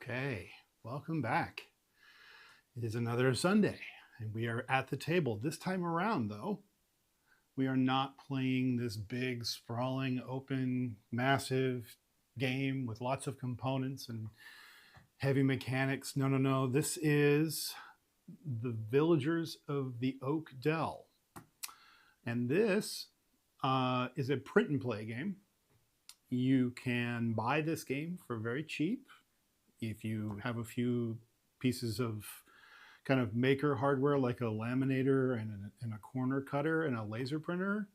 Okay, welcome back. It is another Sunday, and we are at the table. This time around, though, we are not playing this big, sprawling, open, massive game with lots of components and heavy mechanics. No, no, no. This is the Villagers of the Oak Dell. And this is a print and play game. You can buy this game for very cheap if you have a few pieces of kind of maker hardware like a laminator and a corner cutter and a laser printer.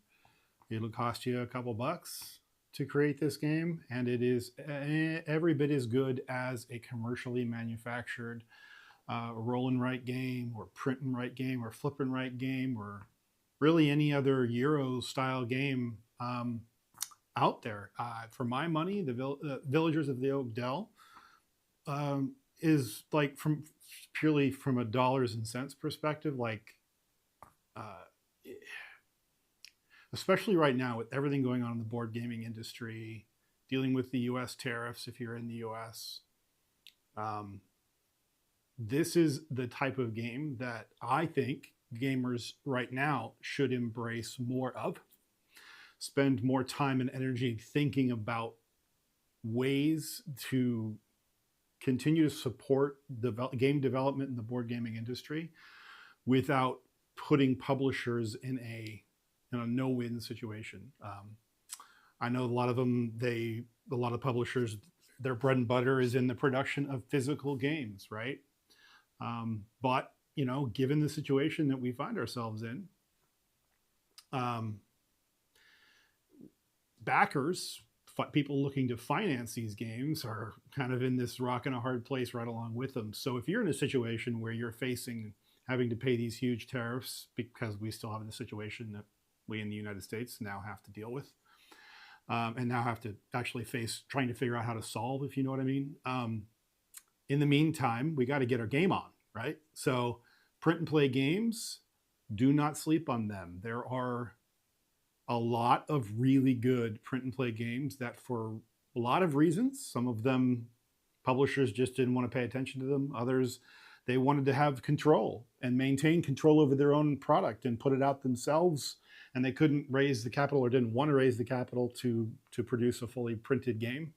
It'll cost you a couple bucks to create this game, and it is every bit as good as a commercially manufactured roll and write game or print and write game or flip and write game or really any other Euro style game out there. For my money, the Villagers of the Oak Dell is like purely from a dollars and cents perspective, like especially right now with everything going on in the board gaming industry, dealing with the US tariffs if you're in the US. This is the type of game that I think gamers right now should embrace more of. Spend more time and energy thinking about ways to continue to support game development in the board gaming industry without putting publishers in a no-win situation. I know a lot of them, a lot of publishers, their bread and butter is in the production of physical games, right? But given the situation that we find ourselves in, backers, people looking to finance these games, are kind of in this rock and a hard place right along with them. So if you're in a situation where you're facing having to pay these huge tariffs, because we still have the situation that we in the United States now have to deal with, and now have to actually face trying to figure out how to solve, if you know what I mean. In the meantime, we got to get our game on, right? So print and play games, do not sleep on them. There are a lot of really good print and play games that, for a lot of reasons, some of them publishers just didn't want to pay attention to them. Others, they wanted to have control and maintain control over their own product and put it out themselves, and they couldn't raise the capital or didn't want to raise the capital to produce a fully printed game.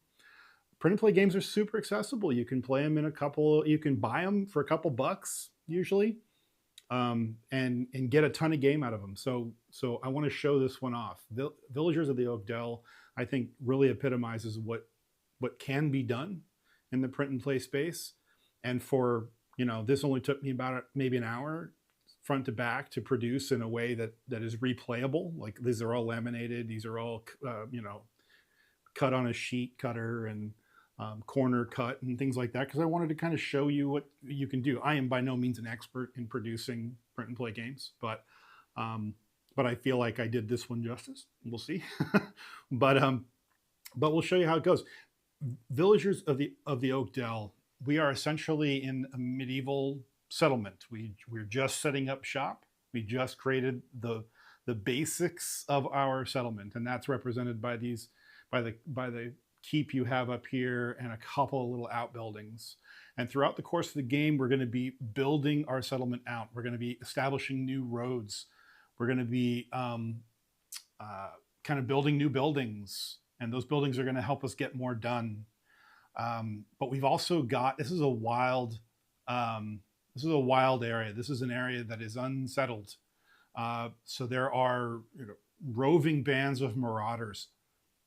Print and play games are super accessible. You can play them you can buy them for a couple bucks usually, and get a ton of game out of them. So I want to show this one off. Villagers of the Oak Dell, I think, really epitomizes what can be done in the print and play space. And for this only took me about maybe an hour front to back to produce in a way that is replayable. Like, these are all laminated. These are all cut on a sheet cutter and corner cut and things like that, because I wanted to kind of show you what you can do. I am by no means an expert in producing print and play games, but I feel like I did this one justice. We'll see. but we'll show you how it goes. Villagers of the Oak Dell, we are essentially in a medieval settlement. We're just setting up shop. We just created the basics of our settlement, and that's represented by the keep you have up here and a couple of little outbuildings. And throughout the course of the game, we're going to be building our settlement out. We're going to be establishing new roads. We're going to be kind of building new buildings, and those buildings are going to help us get more done. But we've also got, this is a wild area. This is an area that is unsettled. So there are roving bands of marauders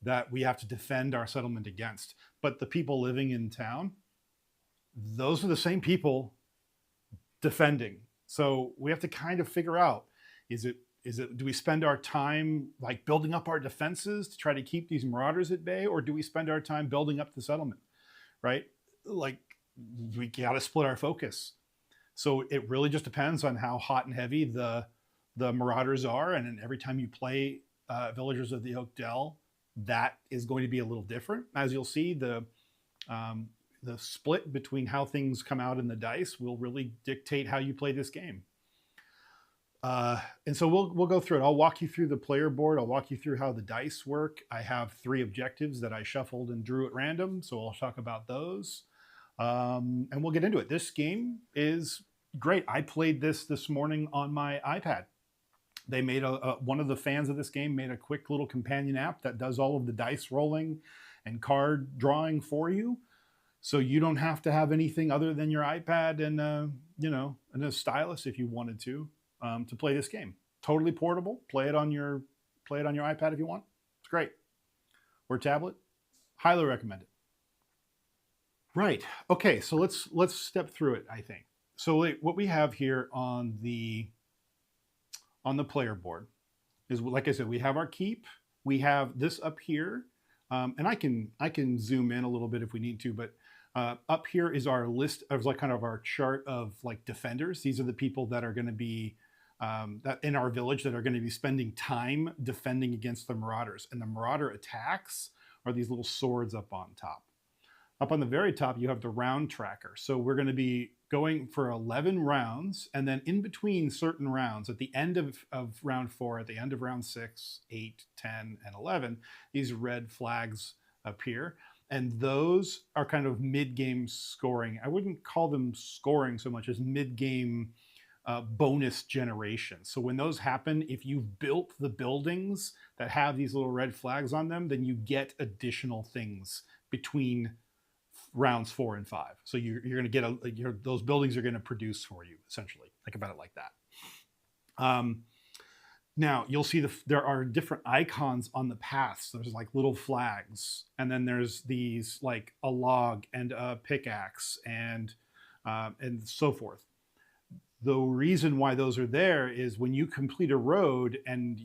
that we have to defend our settlement against. But the people living in town, those are the same people defending. So we have to kind of figure out, do we spend our time like building up our defenses to try to keep these marauders at bay, or do we spend our time building up the settlement, right? Like, we got to split our focus. So it really just depends on how hot and heavy the marauders are. And then every time you play Villagers of the Oak Dell, that is going to be a little different. As you'll see, the split between how things come out in the dice will really dictate how you play this game. And so we'll go through it. I'll walk you through the player board. I'll walk you through how the dice work. I have 3 objectives that I shuffled and drew at random, so I'll talk about those. and we'll get into it. This game is great. I played this morning on my iPad. They made one of the fans of this game made a quick little companion app that does all of the dice rolling and card drawing for you. So you don't have to have anything other than your iPad and and a stylus if you wanted to play this game. Totally portable. Play it on your iPad if you want. It's great. Or tablet. Highly recommend it. Right. Okay. So let's step through it. I think so. What we have here on the player board is, like I said, we have our keep. We have this up here, and I can zoom in a little bit if we need to, but up here is our list of like kind of our chart of like defenders. These are the people that are going to be that in our village that are going to be spending time defending against the marauders. And the marauder attacks are these little swords up on top. Up on the very top, you have the round tracker. So we're going to be going for 11 rounds, and then in between certain rounds, at the end of round 4, at the end of round 6, 8, 10, and 11, these red flags appear. And those are kind of mid-game scoring. I wouldn't call them scoring so much as mid-game bonus generation. So when those happen, if you've built the buildings that have these little red flags on them, then you get additional things between rounds 4 and 5. So you're going to get those buildings are going to produce for you, essentially. Think about it like that. Now you'll see there are different icons on the paths. There's like little flags, and then there's these like a log and a pickaxe and so forth. The reason why those are there is when you complete a road, and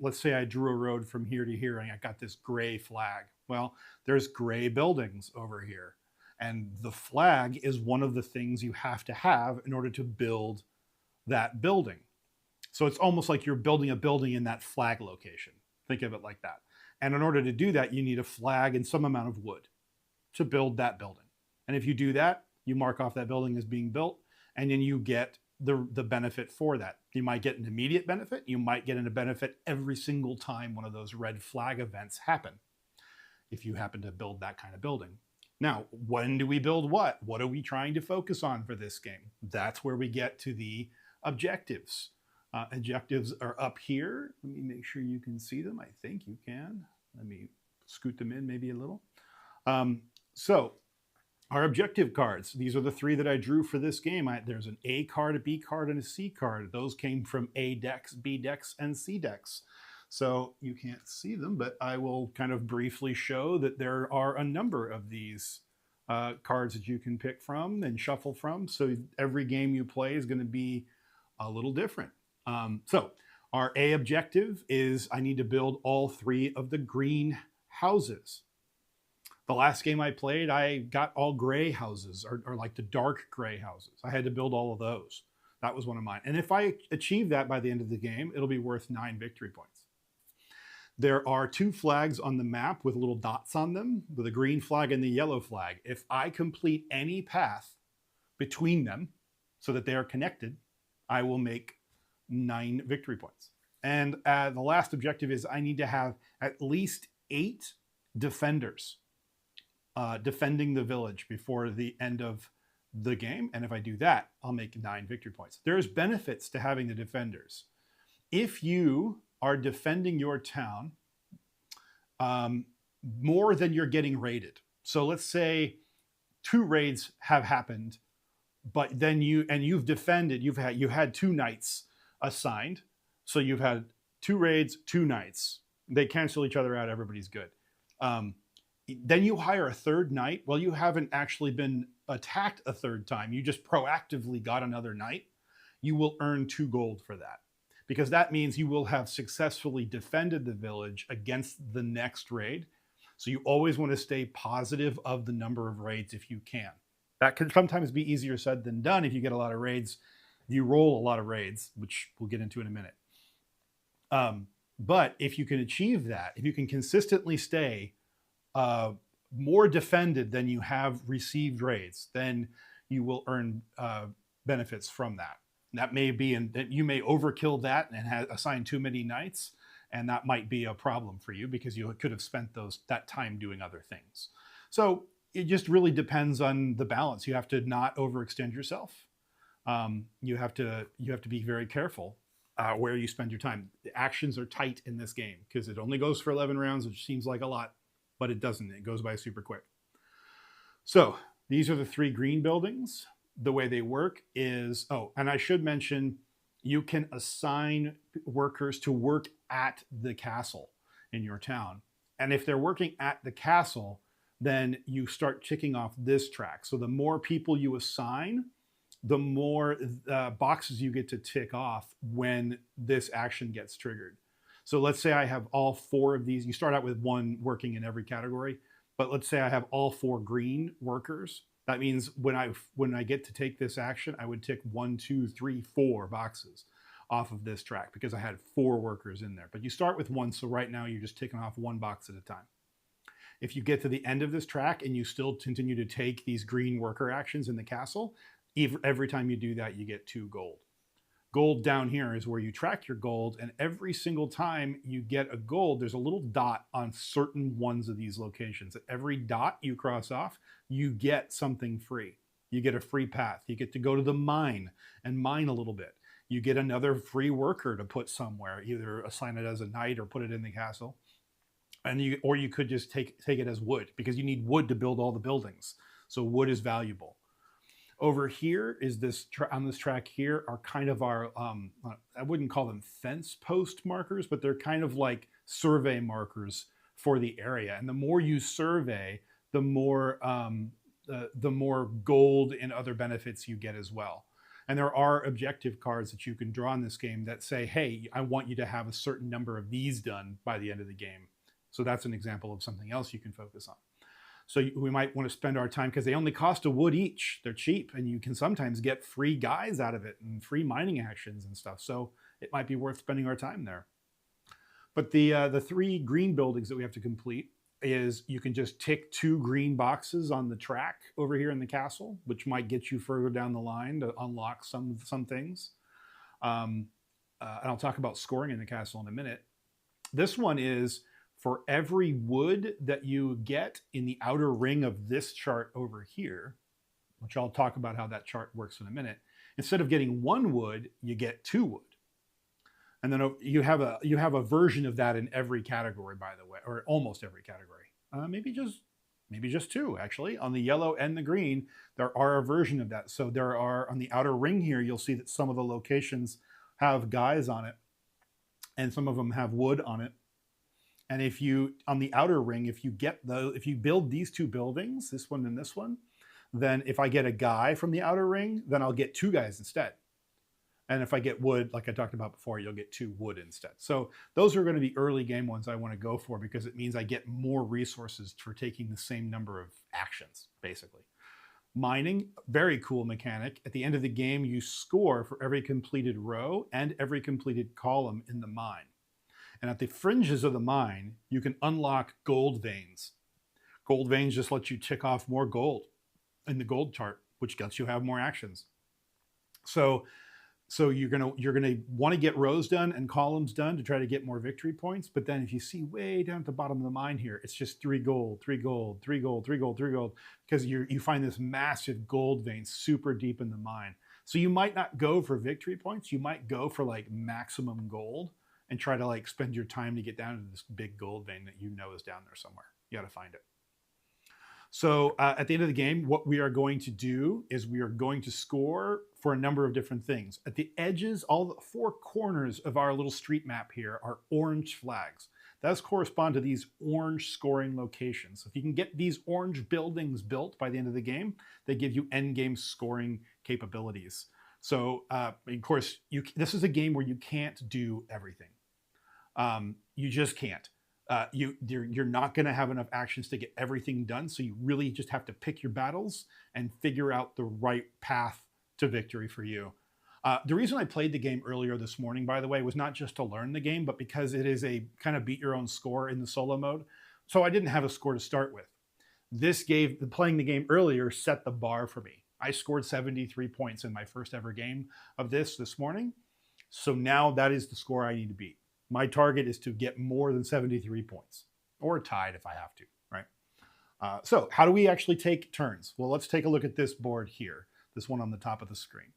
let's say I drew a road from here to here and I got this gray flag. Well, there's gray buildings over here. And the flag is one of the things you have to have in order to build that building. So it's almost like you're building a building in that flag location. Think of it like that. And in order to do that, you need a flag and some amount of wood to build that building. And if you do that, you mark off that building as being built, and then you get the benefit for that. You might get an immediate benefit. You might get a benefit every single time one of those red flag events happen, if you happen to build that kind of building. Now, when do we build what? What are we trying to focus on for this game? That's where we get to the objectives. Objectives are up here. Let me make sure you can see them. I think you can. Let me scoot them in maybe a little. So our objective cards, these are the 3 that I drew for this game. There's an A card, a B card, and a C card. Those came from A decks, B decks, and C decks. So you can't see them, but I will kind of briefly show that there are a number of these cards that you can pick from and shuffle from. So every game you play is going to be a little different. So our A objective is I need to build all 3 of the green houses. The last game I played, I got all gray houses or like the dark gray houses. I had to build all of those. That was one of mine. And if I achieve that by the end of the game, it'll be worth 9 victory points. There are 2 flags on the map with little dots on them, with a green flag and the yellow flag. If I complete any path between them so that they are connected, I will make 9 victory points. And the last objective is I need to have at least 8 defenders defending the village before the end of the game. And if I do that, I'll make 9 victory points. There's benefits to having the defenders. If you are defending your town more than you're getting raided. So let's say 2 raids have happened, but then you've defended, you had 2 knights assigned. So you've had 2 raids, 2 knights. They cancel each other out, everybody's good. Then you hire a 3rd knight. Well, you haven't actually been attacked a 3rd time. You just proactively got another knight. You will earn 2 gold for that, because that means you will have successfully defended the village against the next raid. So you always want to stay positive of the number of raids if you can. That can sometimes be easier said than done if you get a lot of raids. If you roll a lot of raids, which we'll get into in a minute. But if you can achieve that, if you can consistently stay more defended than you have received raids, then you will earn benefits from that. That may be, and you may overkill that and assign too many knights, and that might be a problem for you because you could have spent that time doing other things. So it just really depends on the balance. You have to not overextend yourself. You have to be very careful where you spend your time. The actions are tight in this game because it only goes for 11 rounds, which seems like a lot, but it doesn't. It goes by super quick. So these are the 3 green buildings. The way they work is, oh, and I should mention, you can assign workers to work at the castle in your town. And if they're working at the castle, then you start ticking off this track. So the more people you assign, the more boxes you get to tick off when this action gets triggered. So let's say I have all 4 of these. You start out with 1 working in every category, but let's say I have all 4 green workers. That means when I get to take this action, I would tick 1, 2, 3, 4 boxes off of this track because I had 4 workers in there. But you start with 1, so right now you're just ticking off 1 box at a time. If you get to the end of this track and you still continue to take these green worker actions in the castle, every time you do that, you get 2 gold. Gold down here is where you track your gold, and every single time you get a gold, there's a little dot on certain ones of these locations. At every dot you cross off, you get something free. You get a free path. You get to go to the mine and mine a little bit. You get another free worker to put somewhere, either assign it as a knight or put it in the castle. Or you could just take it as wood, because you need wood to build all the buildings. So wood is valuable. Over here is this on this track here are kind of our, I wouldn't call them fence post markers, but they're kind of like survey markers for the area. And the more you survey, the more gold and other benefits you get as well. And there are objective cards that you can draw in this game that say, hey, I want you to have a certain number of these done by the end of the game. So that's an example of something else you can focus on. So we might want to spend our time, because they only cost a wood each. They're cheap, and you can sometimes get free guys out of it and free mining actions and stuff. So it might be worth spending our time there. But the 3 green buildings that we have to complete is you can just tick 2 green boxes on the track over here in the castle, which might get you further down the line to unlock some things. And I'll talk about scoring in the castle in a minute. This one is, for every wood that you get in the outer ring of this chart over here, which I'll talk about how that chart works in a minute, instead of getting 1 wood, you get 2 wood. And then you have a version of that in every category, by the way, or almost every category. Maybe just 2, actually. On the yellow and the green, there are a version of that. So there are, on the outer ring here, you'll see that some of the locations have guys on it, and some of them have wood on it. And if you, on the outer ring, if you build these 2 buildings, this one and this one, then if I get a guy from the outer ring, then I'll get 2 guys instead. And if I get wood, like I talked about before, you'll get 2 wood instead. So those are going to be early game ones I want to go for, because it means I get more resources for taking the same number of actions, basically. Mining, very cool mechanic. At the end of the game, you score for every completed row and every completed column in the mine. And at the fringes of the mine, you can unlock gold veins. Gold veins just let you tick off more gold in the gold chart, which lets you have more actions. So you're gonna want to get rows done and columns done to try to get more victory points. But then if you see way down at the bottom of the mine here, it's just 3 gold, 3 gold, 3 gold, 3 gold, 3 gold, because you find this massive gold vein super deep in the mine. So you might not go for victory points. You might go for like maximum gold and try to like spend your time to get down to this big gold vein that you know is down there somewhere. You got to find it. So at the end of the game, what we are going to do is we are going to score for a number of different things. At the edges, all the 4 corners of our little street map here are orange flags. Those correspond to these orange scoring locations. So if you can get these orange buildings built by the end of the game, they give you end game scoring capabilities. So of course, this is a game where you can't do everything. You just can't. You're not going to have enough actions to get everything done. So you really just have to pick your battles and figure out the right path to victory for you. The reason I played the game earlier this morning, by the way, was not just to learn the game, but because it is a kind of beat your own score in the solo mode. So I didn't have a score to start with. Playing the game earlier set the bar for me. I scored 73 points in my first ever game of this morning. So now that is the score I need to beat. My target is to get more than 73 points, or tied if I have to, right? So how do we actually take turns? Well, let's take a look at this board here, this one on the top of the screen.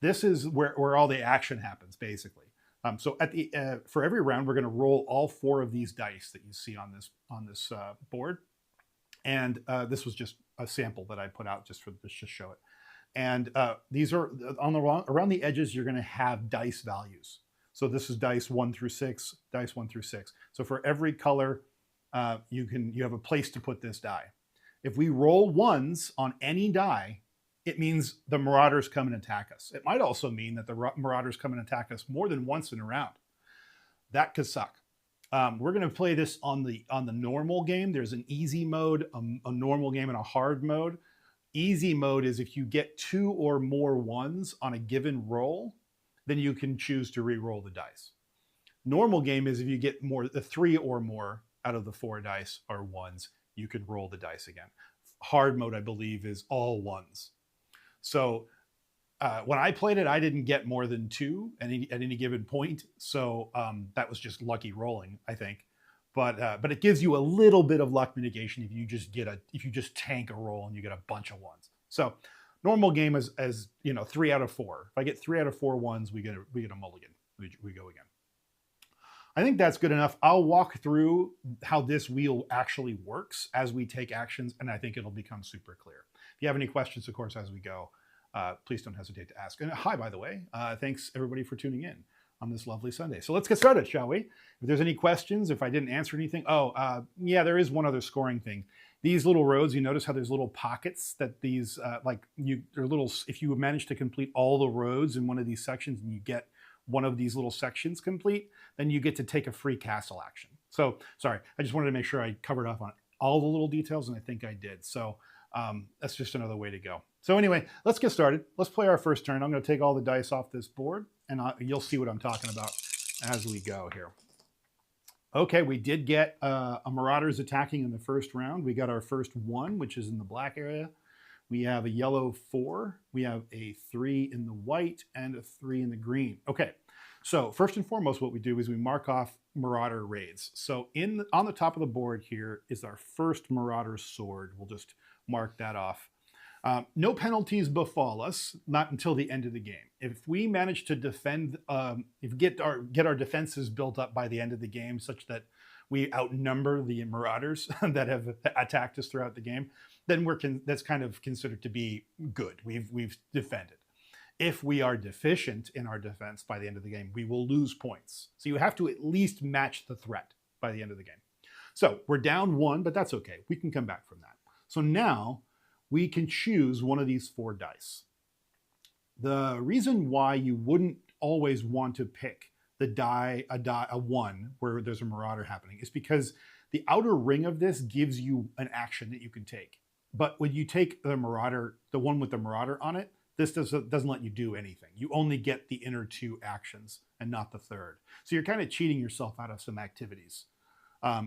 This is where all the action happens, basically. So at the for every round, we're going to roll all 4 of these dice that you see on this board, and this was just a sample that I put out just to show it. And these are around the edges. You're going to have dice values. So this is dice 1 through 6, dice 1 through 6. So for every color, you have a place to put this die. If we roll 1s on any die, it means the Marauders come and attack us. It might also mean that the Marauders come and attack us more than once in a round. That could suck. We're going to play this on the normal game. There's an easy mode, a normal game, and a hard mode. Easy mode is if you get 2 or more 1s on a given roll, then you can choose to re-roll the dice. Normal game is if you get the 3 or more out of the 4 dice are 1s, you can roll the dice again. Hard mode, I believe, is all 1s. So when I played it, I didn't get more than 2 at any given point. So that was just lucky rolling, I think. But it gives you a little bit of luck mitigation if you just tank a roll and you get a bunch of 1s. So normal game is 3 out of 4. If I get 3 out of 4 1s, we get a mulligan. We go again. I think that's good enough. I'll walk through how this wheel actually works as we take actions, and I think it'll become super clear. If you have any questions, of course, as we go, please don't hesitate to ask. And hi, by the way. Thanks, everybody, for tuning in on this lovely Sunday. So let's get started, shall we? If there's any questions, if I didn't answer anything. Yeah, there is one other scoring thing. These little roads, you notice how there's little pockets that these, they're little, if you manage to complete all the roads in one of these sections and you get one of these little sections complete, then you get to take a free castle action. So, sorry, I just wanted to make sure I covered off on all the little details, and I think I did. So that's just another way to go. So anyway, let's get started. Let's play our first turn. I'm going to take all the dice off this board, and you'll see what I'm talking about as we go here. Okay, we did get a Marauders attacking in the first round. We got our first 1, which is in the black area. We have a yellow 4. We have a 3 in the white and a 3 in the green. Okay, so first and foremost, what we do is we mark off Marauder raids. So on the top of the board here is our first Marauder sword. We'll just mark that off. No penalties befall us, not until the end of the game. If we manage to defend, get our defenses built up by the end of the game, such that we outnumber the Marauders that have attacked us throughout the game, then that's kind of considered to be good. We've defended. If we are deficient in our defense by the end of the game, we will lose points. So you have to at least match the threat by the end of the game. So we're down 1, but that's okay. We can come back from that. So now we can choose one of these 4 dice. The reason why you wouldn't always want to pick a 1 where there's a Marauder happening is because the outer ring of this gives you an action that you can take. But when you take the Marauder, the one with the Marauder on it, this doesn't let you do anything. You only get the inner 2 actions and not the third. So you're kind of cheating yourself out of some activities.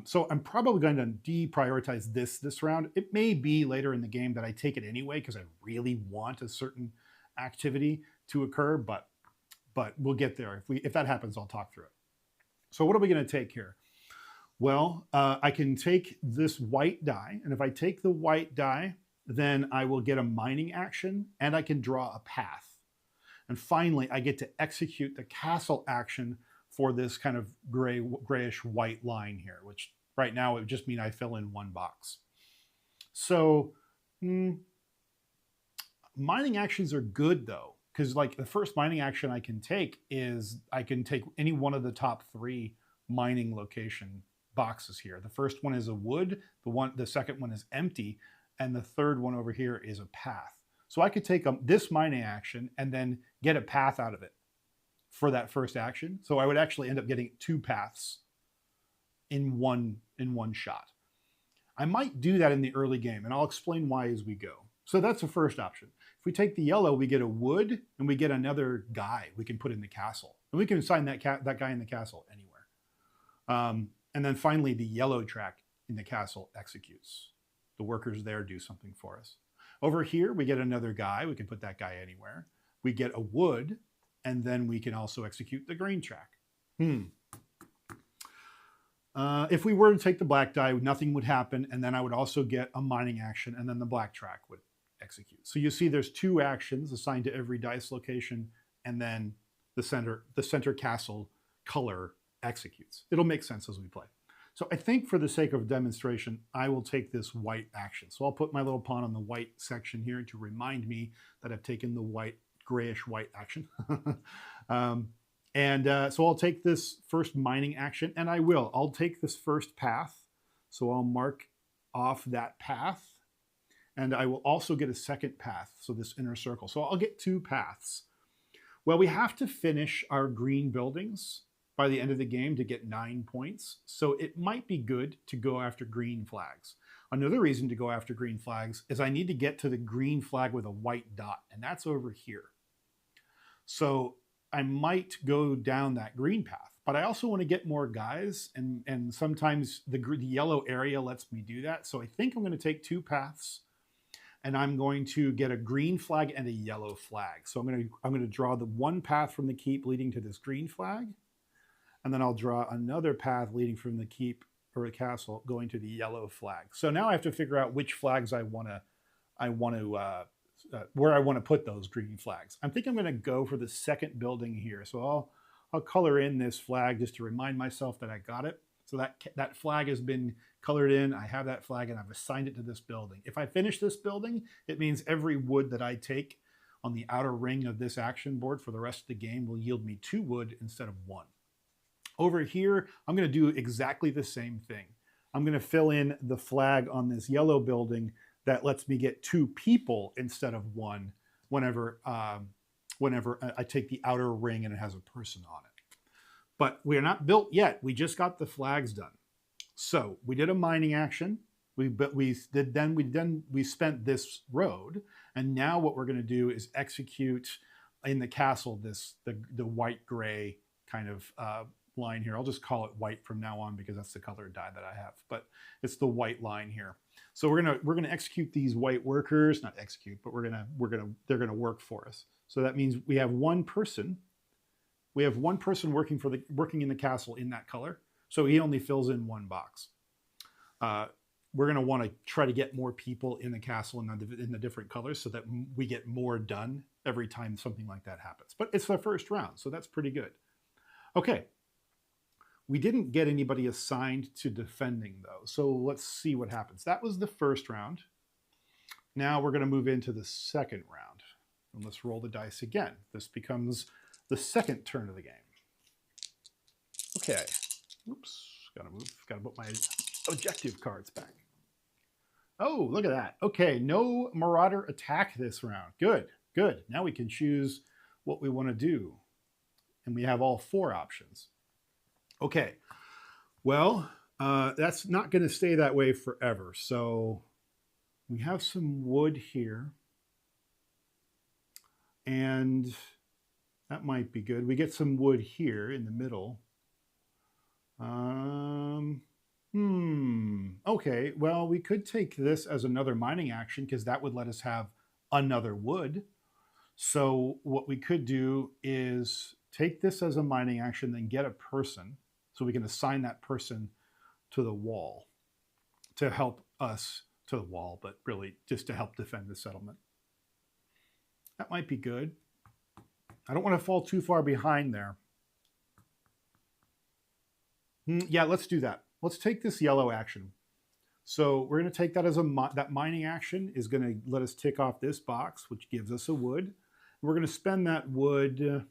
So I'm probably going to deprioritize this round. It may be later in the game that I take it anyway because I really want a certain activity to occur, but we'll get there. If that happens, I'll talk through it. So what are we going to take here? Well, I can take this white die, and if I take the white die, then I will get a mining action, and I can draw a path. And finally, I get to execute the castle action for this kind of grayish white line here, which right now it would just mean I fill in 1 box. So mining actions are good though, because like the first mining action I can take is I can take any one of the top 3 mining location boxes here. The first one is a wood, the second one is empty, and the third one over here is a path. So I could take this mining action and then get a path out of it for that first action. So I would actually end up getting 2 paths in one shot. I might do that in the early game, and I'll explain why as we go. So that's the first option. If we take the yellow, we get a wood, and we get another guy we can put in the castle. And we can assign that guy in the castle anywhere. And then finally, the yellow track in the castle executes. The workers there do something for us. Over here, we get another guy. We can put that guy anywhere. We get a wood, and then we can also execute the green track. If we were to take the black die, nothing would happen, and then I would also get a mining action, and then the black track would execute. So you see there's 2 actions assigned to every dice location, and then the center castle color executes. It'll make sense as we play. So I think for the sake of demonstration, I will take this white action. So I'll put my little pawn on the white section here to remind me that I've taken the grayish white action. So I'll take this first mining action, and I'll take this first path. So I'll mark off that path, and I will also get a second path, so this inner circle. So I'll get 2 paths. Well, we have to finish our green buildings by the end of the game to get 9 points. So it might be good to go after green flags. Another reason to go after green flags is I need to get to the green flag with a white dot, and that's over here. So I might go down that green path, but I also want to get more guys, and sometimes the yellow area lets me do that. So I think I'm going to take 2 paths, and I'm going to get a green flag and a yellow flag. So I'm going to draw the one path from the keep leading to this green flag, and then I'll draw another path leading from the keep or the castle going to the yellow flag. So now I have to figure out which flags where I want to put those green flags. I think I'm going to go for the second building here. So I'll color in this flag just to remind myself that I got it. So that flag has been colored in. I have that flag and I've assigned it to this building. If I finish this building, it means every wood that I take on the outer ring of this action board for the rest of the game will yield me 2 wood instead of 1. Over here, I'm going to do exactly the same thing. I'm going to fill in the flag on this yellow building that lets me get 2 people instead of 1 whenever I take the outer ring and it has a person on it. But we are not built yet. We just got the flags done. So we did a mining action. We spent this road, and now what we're going to do is execute in the castle the white gray kind of line here. I'll just call it white from now on because that's the color die that I have. But it's the white line here. So we're gonna execute these white workers, not execute, but they're gonna work for us. So that means we have one person. We have one person working in the castle in that color. So he only fills in 1 box. We're gonna want to try to get more people in the castle in the different colors so that we get more done every time something like that happens. But it's the first round, so that's pretty good. Okay. We didn't get anybody assigned to defending though. So let's see what happens. That was the first round. Now we're going to move into the second round. And let's roll the dice again. This becomes the second turn of the game. Okay. Oops. Gotta put my objective cards back. Oh, look at that. Okay. No Marauder attack this round. Good. Good. Now we can choose what we want to do. And we have all 4 options. Okay, well, that's not going to stay that way forever. So we have some wood here, and that might be good. We get some wood here in the middle. Okay, well, we could take this as another mining action because that would let us have another wood. So what we could do is take this as a mining action, then get a person. So we can assign that person to the wall to help us to the wall, but really just to help defend the settlement. That might be good. I don't want to fall too far behind there. Yeah, let's do that. Let's take this yellow action. So we're going to take that as that mining action is going to let us tick off this box, which gives us a wood. We're going to spend that wood.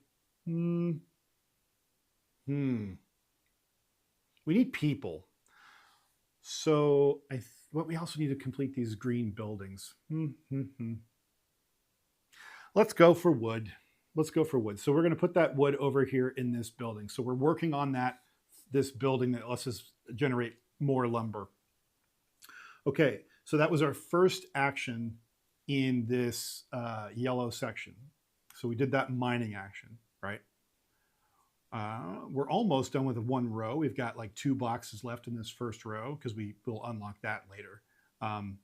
We need people. So we also need to complete these green buildings. Let's go for wood. Let's go for wood. So we're going to put that wood over here in this building. So we're working on this building that lets us generate more lumber. Okay, so that was our first action in this yellow section. So we did that mining action, right? We're almost done with 1 row. We've got like 2 boxes left in this first row because we will unlock that later. And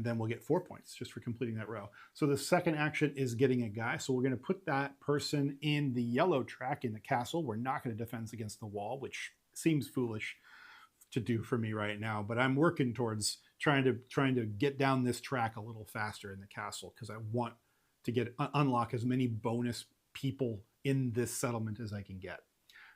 then we'll get 4 points just for completing that row. So the second action is getting a guy. So we're going to put that person in the yellow track in the castle. We're not going to defend against the wall, which seems foolish to do for me right now, but I'm working towards trying to get down this track a little faster in the castle because I want to get unlock as many bonus people in this settlement as I can get.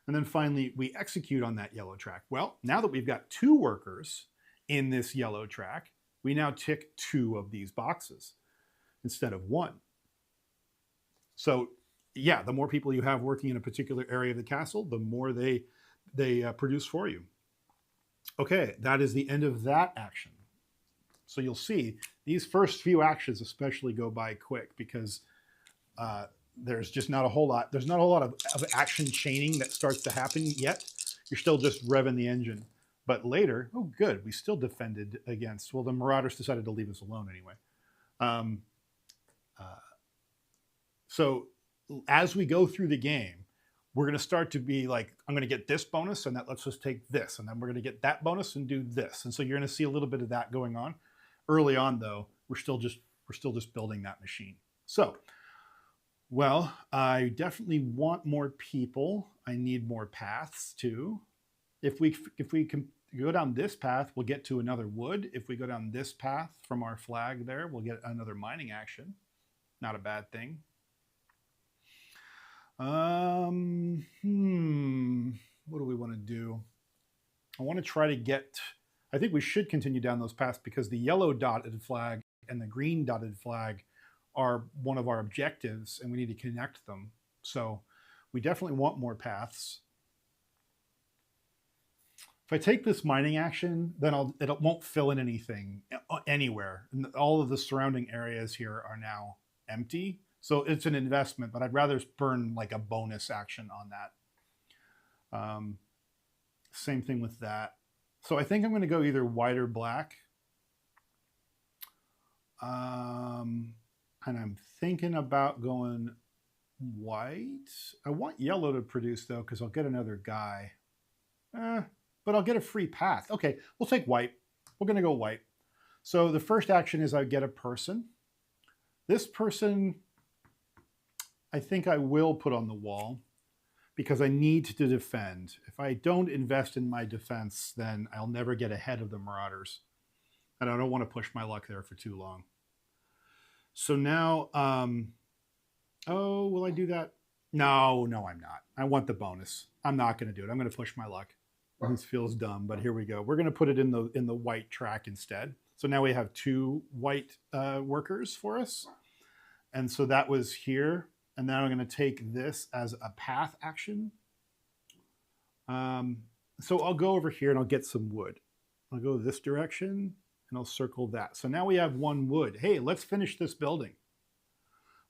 And then finally, we execute on that yellow track. Well, now that we've got 2 workers in this yellow track, we now tick 2 of these boxes instead of 1. So yeah, the more people you have working in a particular area of the castle, the more they produce for you. Okay, that is the end of that action. So you'll see these first few actions especially go by quick because there's just not a whole lot. There's not a lot of action chaining that starts to happen yet. You're still just revving the engine. But later, oh good, we still defended against, well, the Marauders decided to leave us alone anyway. So as we go through the game, we're going to start to be like, I'm going to get this bonus, and that lets us take this, and then we're going to get that bonus and do this. And so you're going to see a little bit of that going on. Early on, though, we're still just building that machine. So, well, I definitely want more people. I need more paths too. If we can go down this path, we'll get to another wood. If we go down this path from our flag there, we'll get another mining action. Not a bad thing. What do we want to do? I want to try to get, I think we should continue down those paths because the yellow dotted flag and the green dotted flag are one of our objectives and we need to connect them. So we definitely want more paths. If I take this mining action, then it won't fill in anything anywhere. And all of the surrounding areas here are now empty. So it's an investment, but I'd rather burn like a bonus action on that. Same thing with that. So I think I'm going to go either white or black. And I'm thinking about going white. I want yellow to produce though, because I'll get another guy. But I'll get a free path. Okay, we'll take white. We're going to go white. So the first action is I get a person. This person, I think I will put on the wall because I need to defend. If I don't invest in my defense, then I'll never get ahead of the Marauders. And I don't want to push my luck there for too long. So now, oh, will I do that? No, I'm not. I want the bonus. I'm not going to do it. I'm going to push my luck. This feels dumb, but here we go. We're going to put it in the white track instead. So now we have 2 white workers for us. And so that was here. And now I'm going to take this as a path action. So I'll go over here and I'll get some wood. I'll go this direction and I'll circle that. So now we have 1 wood. Hey, let's finish this building.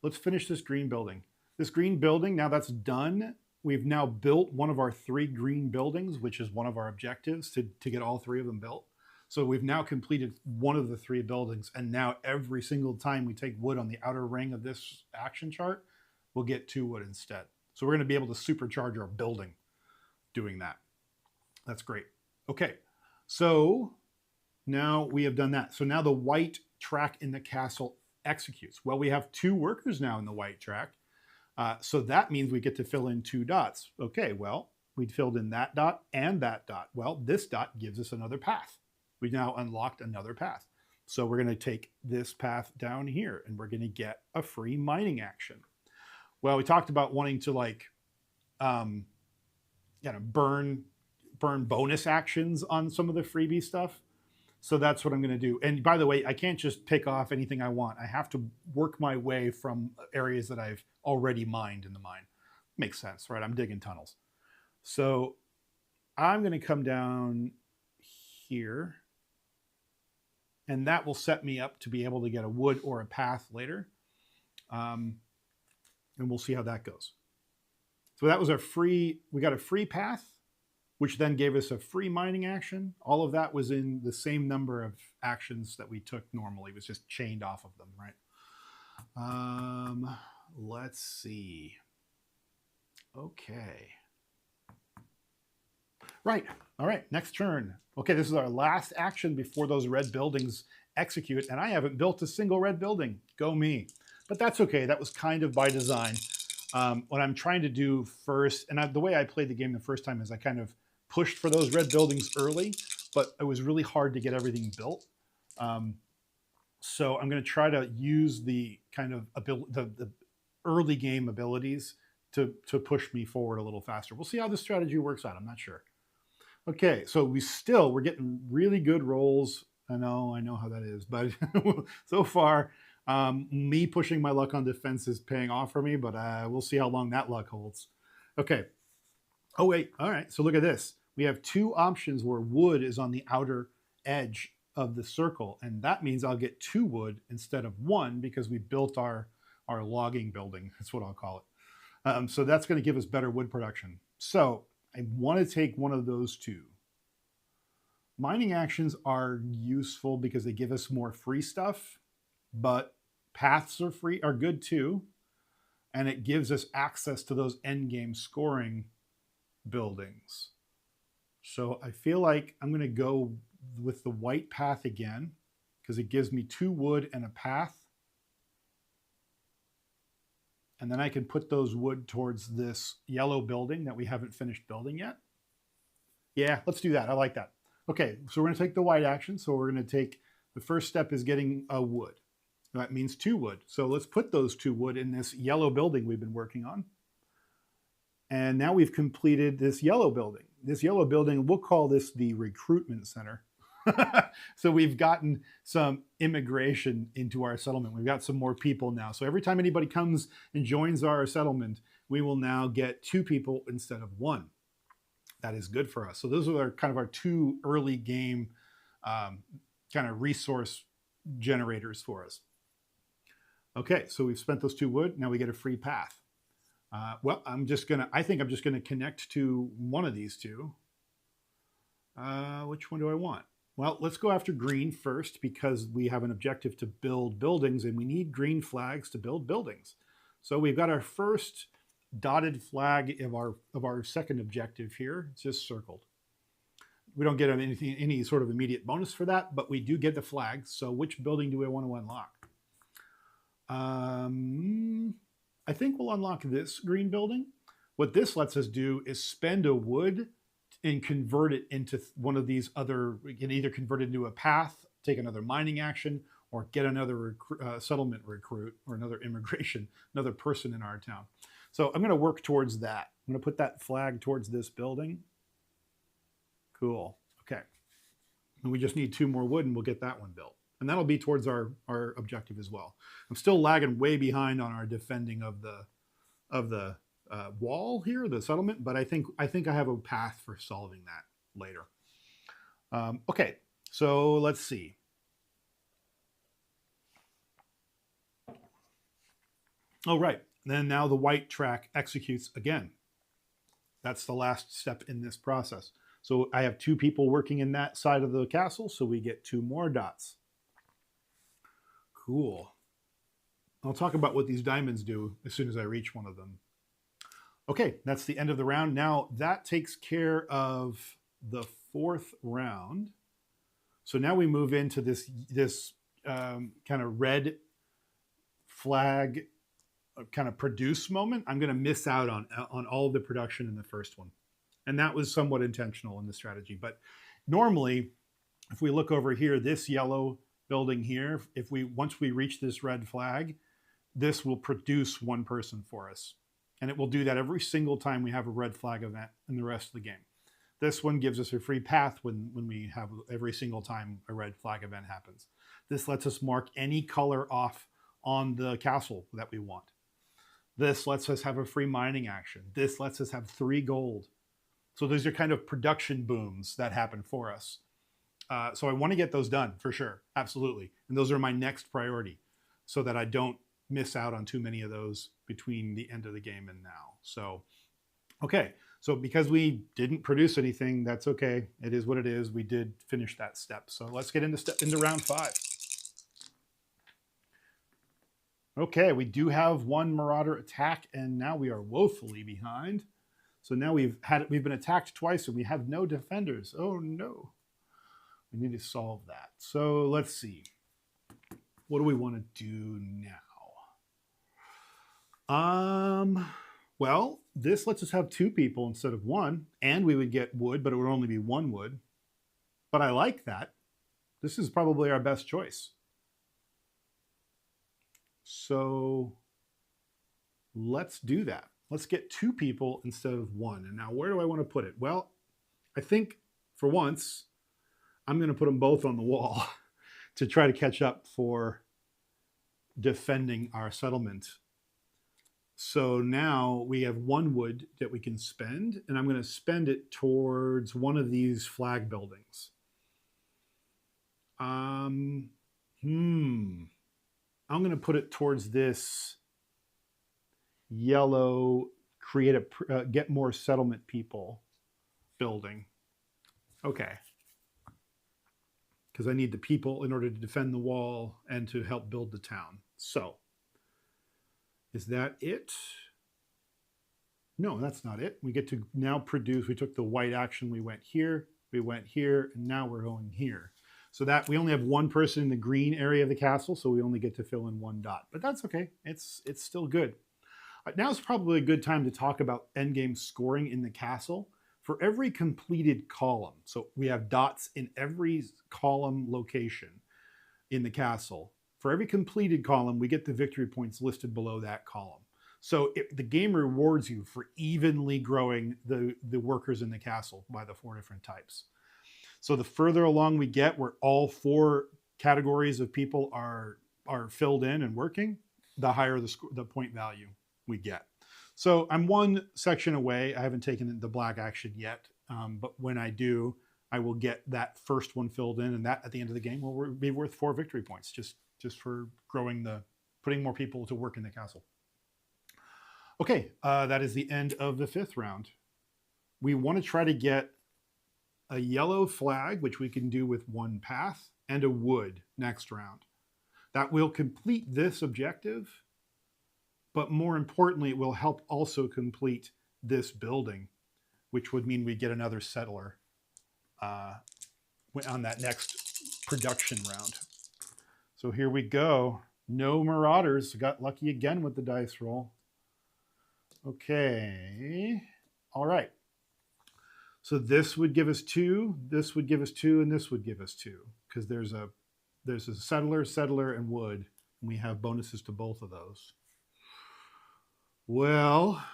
Let's finish this green building. This green building, now that's done. We've now built one of our 3 green buildings, which is one of our objectives to get all 3 of them built. So we've now completed one of the 3 buildings. And now every single time we take wood on the outer ring of this action chart, we'll get 2 wood instead. So we're going to be able to supercharge our building doing that. That's great. Okay, so now we have done that. So now the white track in the castle executes. Well, we have 2 workers now in the white track. So that means we get to fill in 2 dots. Okay, well, we filled in that dot and that dot. Well, this dot gives us another path. We now unlocked another path. So we're going to take this path down here and we're going to get a free mining action. Well, we talked about wanting to like burn bonus actions on some of the freebie stuff. So that's what I'm going to do. And by the way, I can't just pick off anything I want. I have to work my way from areas that I've already mined in the mine. Makes sense, right? I'm digging tunnels. So I'm going to come down here. And that will set me up to be able to get a wood or a path later. And we'll see how that goes. So that was we got a free path, which then gave us a free mining action. All of that was in the same number of actions that we took normally. It was just chained off of them, right? Let's see. Okay. Right. All right. Next turn. Okay, this is our last action before those red buildings execute, and I haven't built a single red building. Go me. But that's okay. That was kind of by design. What I'm trying to do first, and the way I played the game the first time is I kind of pushed for those red buildings early but it was really hard to get everything built. So I'm going to try to use the kind of the early game abilities to push me forward a little faster. We'll see how this strategy works out. I'm not sure. Okay, so we're getting really good rolls. I know how that is, but so far, me pushing my luck on defense is paying off for me, but we'll see how long that luck holds. Okay. Oh, wait. All right. So look at this. We have two options where wood is on the outer edge of the circle, and that means I'll get 2 wood instead of 1 because we built our logging building. That's what I'll call it. So that's going to give us better wood production. So I want to take one of those 2. Mining actions are useful because they give us more free stuff, but paths are good too, and it gives us access to those end game scoring buildings. So I feel like I'm going to go with the white path again because it gives me 2 wood and a path. And then I can put those wood towards this yellow building that we haven't finished building yet. Yeah, let's do that. I like that. Okay, so we're going to take the white action. So we're going to take, the first step is getting a wood. That means 2 wood. So let's put those 2 wood in this yellow building we've been working on. And now we've completed this yellow building. This yellow building, we'll call this the recruitment center. So we've gotten some immigration into our settlement. We've got some more people now. So every time anybody comes and joins our settlement, we will now get 2 people instead of 1. That is good for us. So those are kind of our 2 early game kind of resource generators for us. Okay, so we've spent those 2 wood. Now we get a free path. Well, I think I'm just gonna connect to one of these 2. Which one do I want? Well, let's go after green first because we have an objective to build buildings and we need green flags to build buildings. So we've got our first dotted flag of our second objective here. It's just circled. We don't get any sort of immediate bonus for that, but we do get the flag. So which building do we want to unlock? I think we'll unlock this green building. What this lets us do is spend a wood and convert it into one of these other, we can either convert it into a path, take another mining action, or get another settlement recruit or another immigration, another person in our town. So I'm going to work towards that. I'm going to put that flag towards this building. Cool. Okay. And we just need 2 more wood and we'll get that one built. And that'll be towards our objective as well. I'm still lagging way behind on our defending of the wall here, the settlement, but I think I have a path for solving that later. Okay, so let's see. Oh, right. Then now the white track executes again. That's the last step in this process. So I have 2 people working in that side of the castle, so we get 2 more dots. Cool. I'll talk about what these diamonds do as soon as I reach one of them. Okay, that's the end of the round. Now that takes care of the 4th round. So now we move into this kind of red flag kind of produce moment. I'm going to miss out on all of the production in the first one. And that was somewhat intentional in the strategy. But normally, if we look over here, this yellow building here, once we reach this red flag, this will produce 1 person for us. And it will do that every single time we have a red flag event in the rest of the game. This one gives us a free path when we have every single time a red flag event happens. This lets us mark any color off on the castle that we want. This lets us have a free mining action. This lets us have 3 gold. So those are kind of production booms that happen for us. So I want to get those done for sure. Absolutely. And those are my next priority so that I don't miss out on too many of those between the end of the game and now. So, okay. So because we didn't produce anything, that's okay. It is what it is. We did finish that step. So let's get into round 5. Okay, we do have 1 marauder attack, and now we are woefully behind. So now we've been attacked twice, and we have no defenders. Oh no. We need to solve that. So let's see. What do we want to do now? Well, this lets us have 2 people instead of 1, and we would get wood, but it would only be 1 wood. but I like that. This is probably our best choice. So let's do that. Let's get 2 people instead of 1. And now where do I want to put it? Well, I think for once, I'm going to put them both on the wall to try to catch up for defending our settlement. So now we have 1 wood that we can spend, and I'm going to spend it towards one of these flag buildings. I'm going to put it towards this yellow get more settlement people building. Okay. Because I need the people in order to defend the wall and to help build the town. So, is that it? No, that's not it. We get to now produce. We took the white action. We went here, and now we're going here. So that we only have 1 person in the green area of the castle, so we only get to fill in 1 dot. But that's okay. It's still good. Now is probably a good time to talk about endgame scoring in the castle. For every completed column, so we have dots in every column location in the castle. For every completed column, we get the victory points listed below that column. So the game rewards you for evenly growing the workers in the castle by the 4 different types. So the further along we get, where all 4 categories of people are filled in and working, the higher the point value we get. So I'm 1 section away. I haven't taken the black action yet, but when I do, I will get that first one filled in, and that at the end of the game will be worth 4 victory points just for putting more people to work in the castle. Okay, that is the end of the 5th round. We want to try to get a yellow flag, which we can do with 1 path, and a wood next round. That will complete this objective, but more importantly, it will help also complete this building, which would mean we get another settler on that next production round. So here we go. No marauders. Got lucky again with the dice roll. Okay. All right. So this would give us 2, this would give us 2, and this would give us 2, because there's a settler, and wood, and we have bonuses to both of those. Well,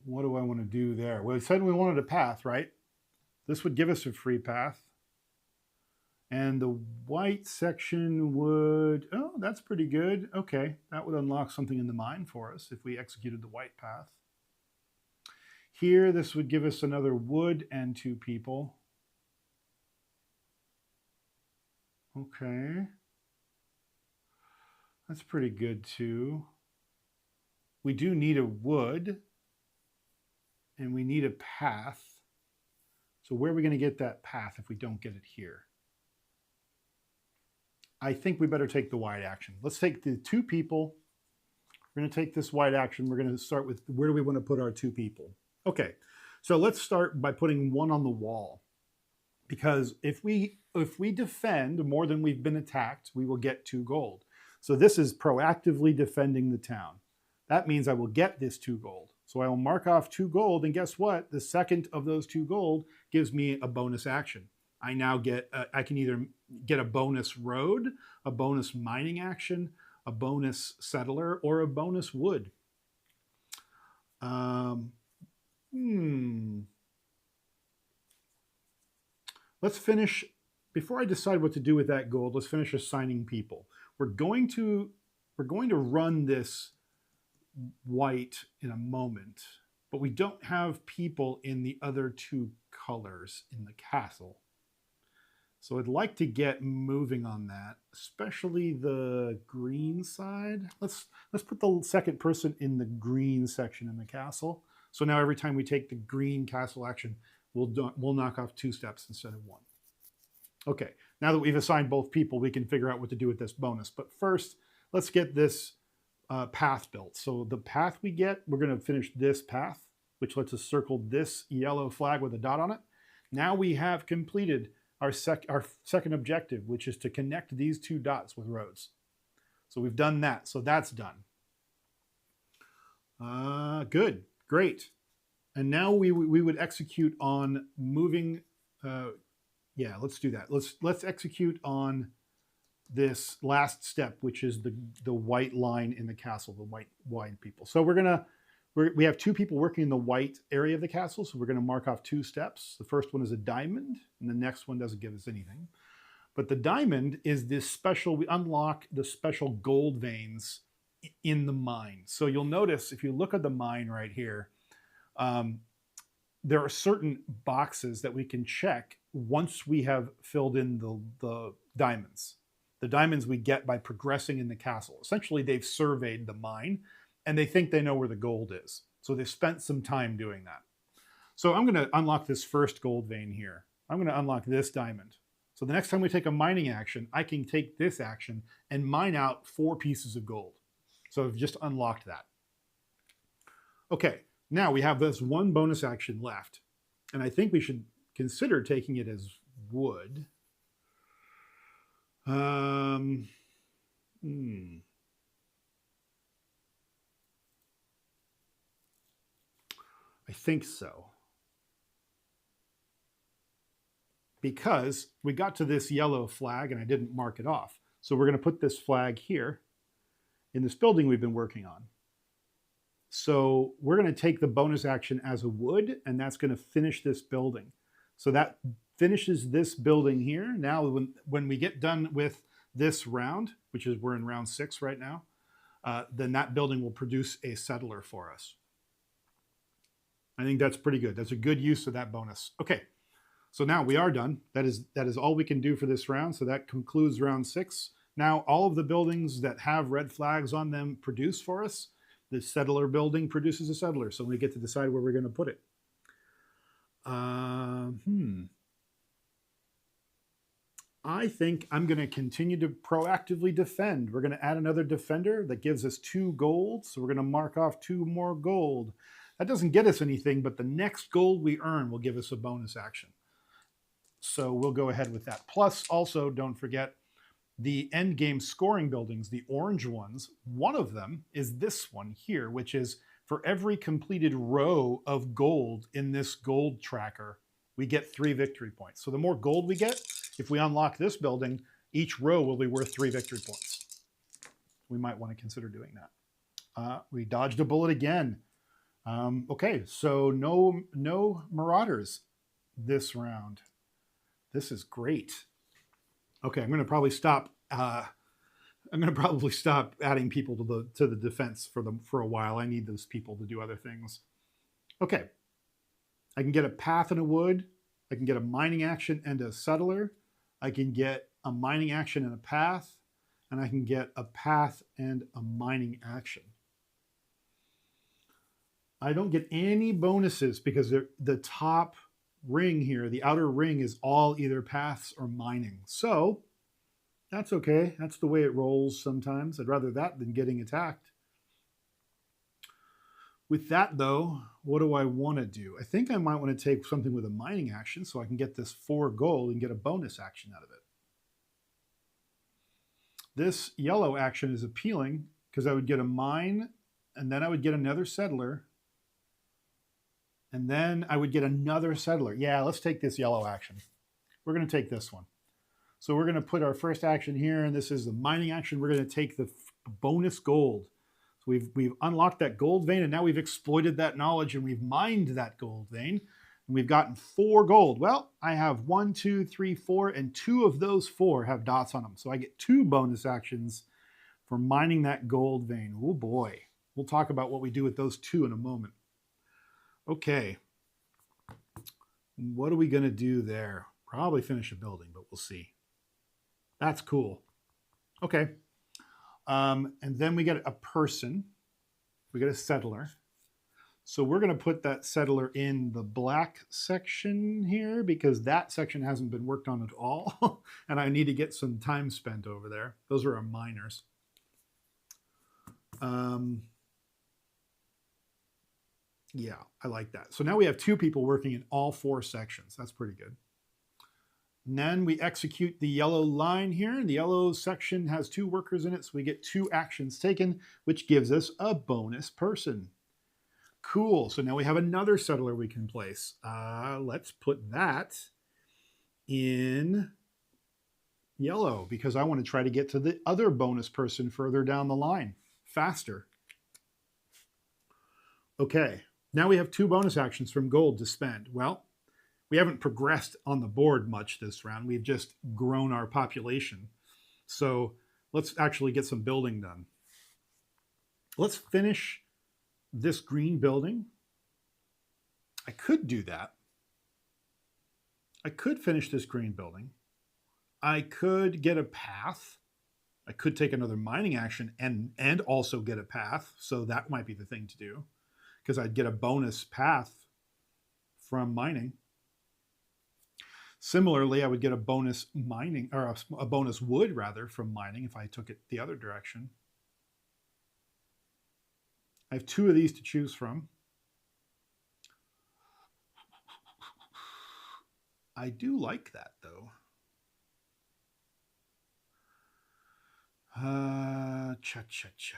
what do I want to do there? Well, we said we wanted a path, right? This would give us a free path. And the white section would, oh, that's pretty good. Okay, that would unlock something in the mine for us if we executed the white path. Here, this would give us another wood and 2 people. Okay. That's pretty good too. We do need a wood, and we need a path. So where are we going to get that path if we don't get it here? I think we better take the white action. Let's take the 2 people. We're going to take this white action. We're going to start with where do we want to put our 2 people? Okay, so let's start by putting 1 on the wall. Because if we defend more than we've been attacked, we will get 2 gold. So this is proactively defending the town. That means I will get this 2 gold. So I will mark off 2 gold, and guess what? The second of those 2 gold gives me a bonus action. I now get, I can either get a bonus road, a bonus mining action, a bonus settler, or a bonus wood. Let's finish, before I decide what to do with that gold, let's finish assigning people. We're going to run this white in a moment, but we don't have people in the other 2 colors in the castle. So I'd like to get moving on that, especially the green side. Let's put the second person in the green section in the castle. So now every time we take the green castle action, we'll knock off 2 steps instead of 1. Okay, now that we've assigned both people, we can figure out what to do with this bonus. But first, let's get this path built. So the path we get, we're going to finish this path, which lets us circle this yellow flag with a dot on it. Now we have completed our second objective, which is to connect these 2 dots with roads. So we've done that. So that's done. Good. Great. And now we would execute on moving. Yeah, let's do that. Let's execute on this last step, which is the white line in the castle, the white wide people. So we have two people working in the white area of the castle, so we're gonna mark off two steps. The first one is a diamond, and the next one doesn't give us anything. But the diamond is this special, we unlock the special gold veins in the mine. So you'll notice if you look at the mine right here, there are certain boxes that we can check once we have filled in the diamonds. The diamonds we get by progressing in the castle. Essentially, they've surveyed the mine and they think they know where the gold is. So they've spent some time doing that. So I'm going to unlock this first gold vein here. I'm going to unlock this diamond. So the next time we take a mining action, I can take this action and mine out 4 pieces of gold. So I've just unlocked that. Okay, now we have this one bonus action left. And I think we should consider taking it as wood. I think so. Because we got to this yellow flag and I didn't mark it off. So we're going to put this flag here in this building we've been working on. So we're going to take the bonus action as a wood, and that's going to finish this building. So that finishes this building here. Now, when we get done with this round, which is we're in round 6 right now, then that building will produce a settler for us. I think that's pretty good. That's a good use of that bonus. Okay, so now we are done. That is all we can do for this round. So that concludes round 6. Now all of the buildings that have red flags on them produce for us. The settler building produces a settler, so we get to decide where we're going to put it. I think I'm going to continue to proactively defend. We're going to add another defender that gives us 2 gold, so we're going to mark off 2 more gold. That doesn't get us anything, but the next gold we earn will give us a bonus action. So we'll go ahead with that. Plus, also, don't forget, the end game scoring buildings, the orange ones, one of them is this one here, which is for every completed row of gold in this gold tracker, we get 3 victory points. So the more gold we get, if we unlock this building, each row will be worth 3 victory points. We might want to consider doing that. We dodged a bullet again. Okay, so no marauders this round. This is great. Okay, I'm going to probably stop. Stop adding people to the defense for a while. I need those people to do other things. Okay, I can get a path and a wood. I can get a mining action and a settler. I can get a mining action and a path, and I can get a path and a mining action. I don't get any bonuses because the top ring here, the outer ring, is all either paths or mining. So that's okay. That's the way it rolls sometimes. I'd rather that than getting attacked. With that, though, what do I want to do? I think I might want to take something with a mining action so I can get this 4 gold and get a bonus action out of it. This yellow action is appealing because I would get a mine, and then I would get another settler, and then I would get another settler. Yeah, let's take this yellow action. We're going to take this one. So we're going to put our first action here, and this is the mining action. We're going to take the bonus gold. So we've unlocked that gold vein, and now we've exploited that knowledge, and we've mined that gold vein, and we've gotten 4 gold. Well, I have 1, 2, 3, 4, and 2 of those 4 have dots on them. So I get 2 bonus actions for mining that gold vein. Oh boy. We'll talk about what we do with those 2 in a moment. Okay. What are we going to do there? Probably finish a building, but we'll see. That's cool. Okay. And then we get a person. We get a settler. So we're going to put that settler in the black section here because that section hasn't been worked on at all. And I need to get some time spent over there. Those are our miners. Yeah, I like that. So now we have 2 people working in all 4 sections. That's pretty good. And then we execute the yellow line here. The yellow section has 2 workers in it, so we get 2 actions taken, which gives us a bonus person. Cool. So now we have another settler we can place. Let's put that in yellow because I want to try to get to the other bonus person further down the line faster. Okay, now we have 2 bonus actions from gold to spend. Well, we haven't progressed on the board much this round. We've just grown our population. So let's actually get some building done. Let's finish this green building. I could do that. I could finish this green building. I could get a path. I could take another mining action and also get a path. So that might be the thing to do because I'd get a bonus path from mining. Similarly, I would get a bonus mining or a bonus wood rather from mining if I took it the other direction. I have 2 of these to choose from. I do like that though. Cha-cha-cha.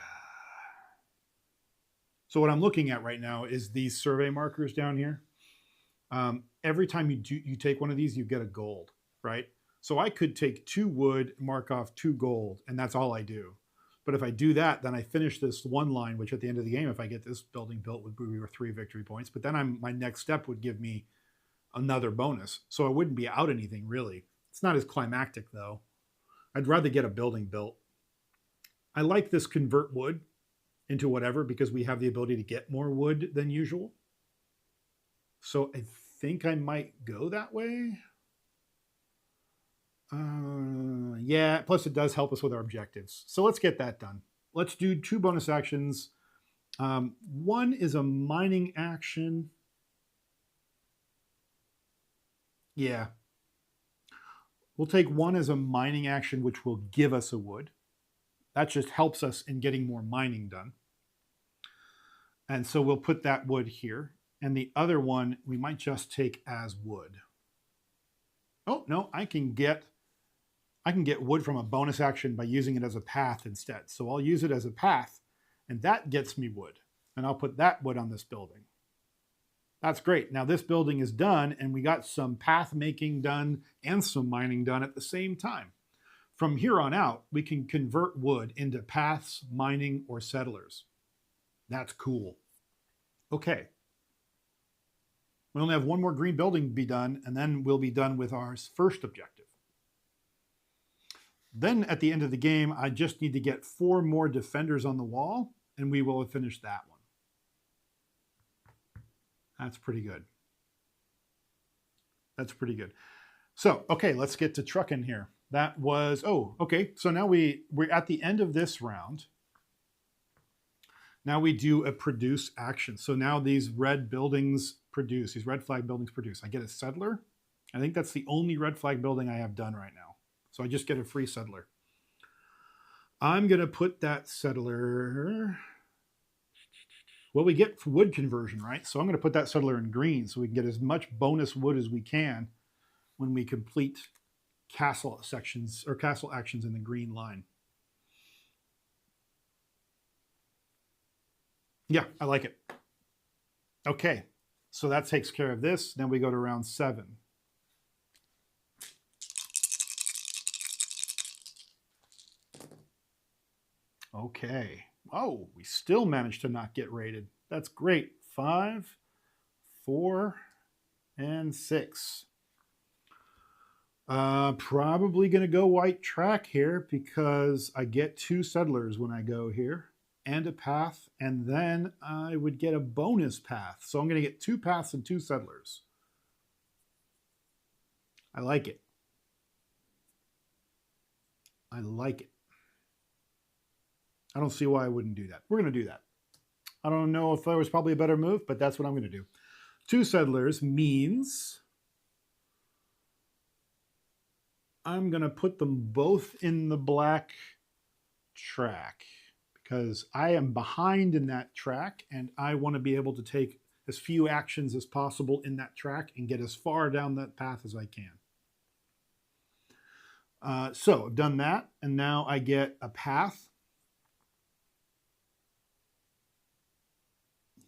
So what I'm looking at right now is these survey markers down here. Every time you take one of these, you get a gold, right? So I could take 2 wood, mark off 2 gold, and that's all I do. But if I do that, then I finish this one line, which at the end of the game, if I get this building built, would be 3 victory points. But then my next step would give me another bonus. So I wouldn't be out anything, really. It's not as climactic, though. I'd rather get a building built. I like this convert wood into whatever because we have the ability to get more wood than usual. So I think I might go that way. Yeah, plus it does help us with our objectives. So let's get that done. Let's do 2 bonus actions. One is a mining action. Yeah. We'll take one as a mining action, which will give us a wood. That just helps us in getting more mining done. And so we'll put that wood here. And the other one we might just take as wood. Oh, no, I can get wood from a bonus action by using it as a path instead. So I'll use it as a path, and that gets me wood. And I'll put that wood on this building. That's great. Now this building is done, and we got some path making done and some mining done at the same time. From here on out, we can convert wood into paths, mining, or settlers. That's cool. Okay. We only have 1 more green building to be done, and then we'll be done with our first objective. Then at the end of the game, I just need to get 4 more defenders on the wall, and we will have finished that one. That's pretty good. That's pretty good. So, okay, let's get to trucking here. That was, oh, okay. So now we're at the end of this round. Now we do a produce action. So now these red buildings produce, these red flag buildings produce. I get a settler. I think that's the only red flag building I have done right now. So I just get a free settler. I'm going to put that settler, well, we get wood conversion, right? So I'm going to put that settler in green so we can get as much bonus wood as we can when we complete castle sections or castle actions in the green line. Yeah, I like it. Okay, so that takes care of this. Then we go to round 7. Okay. Oh, we still managed to not get rated. That's great. 5, 4, and 6. Probably going to go white track here because I get 2 settlers when I go here and a path, and then I would get a bonus path. So I'm going to get 2 paths and 2 settlers. I like it. I like it. I don't see why I wouldn't do that. We're going to do that. I don't know if there was probably a better move, but that's what I'm going to do. 2 settlers means I'm going to put them both in the black track because I am behind in that track and I want to be able to take as few actions as possible in that track and get as far down that path as I can. So I've done that, and now I get a path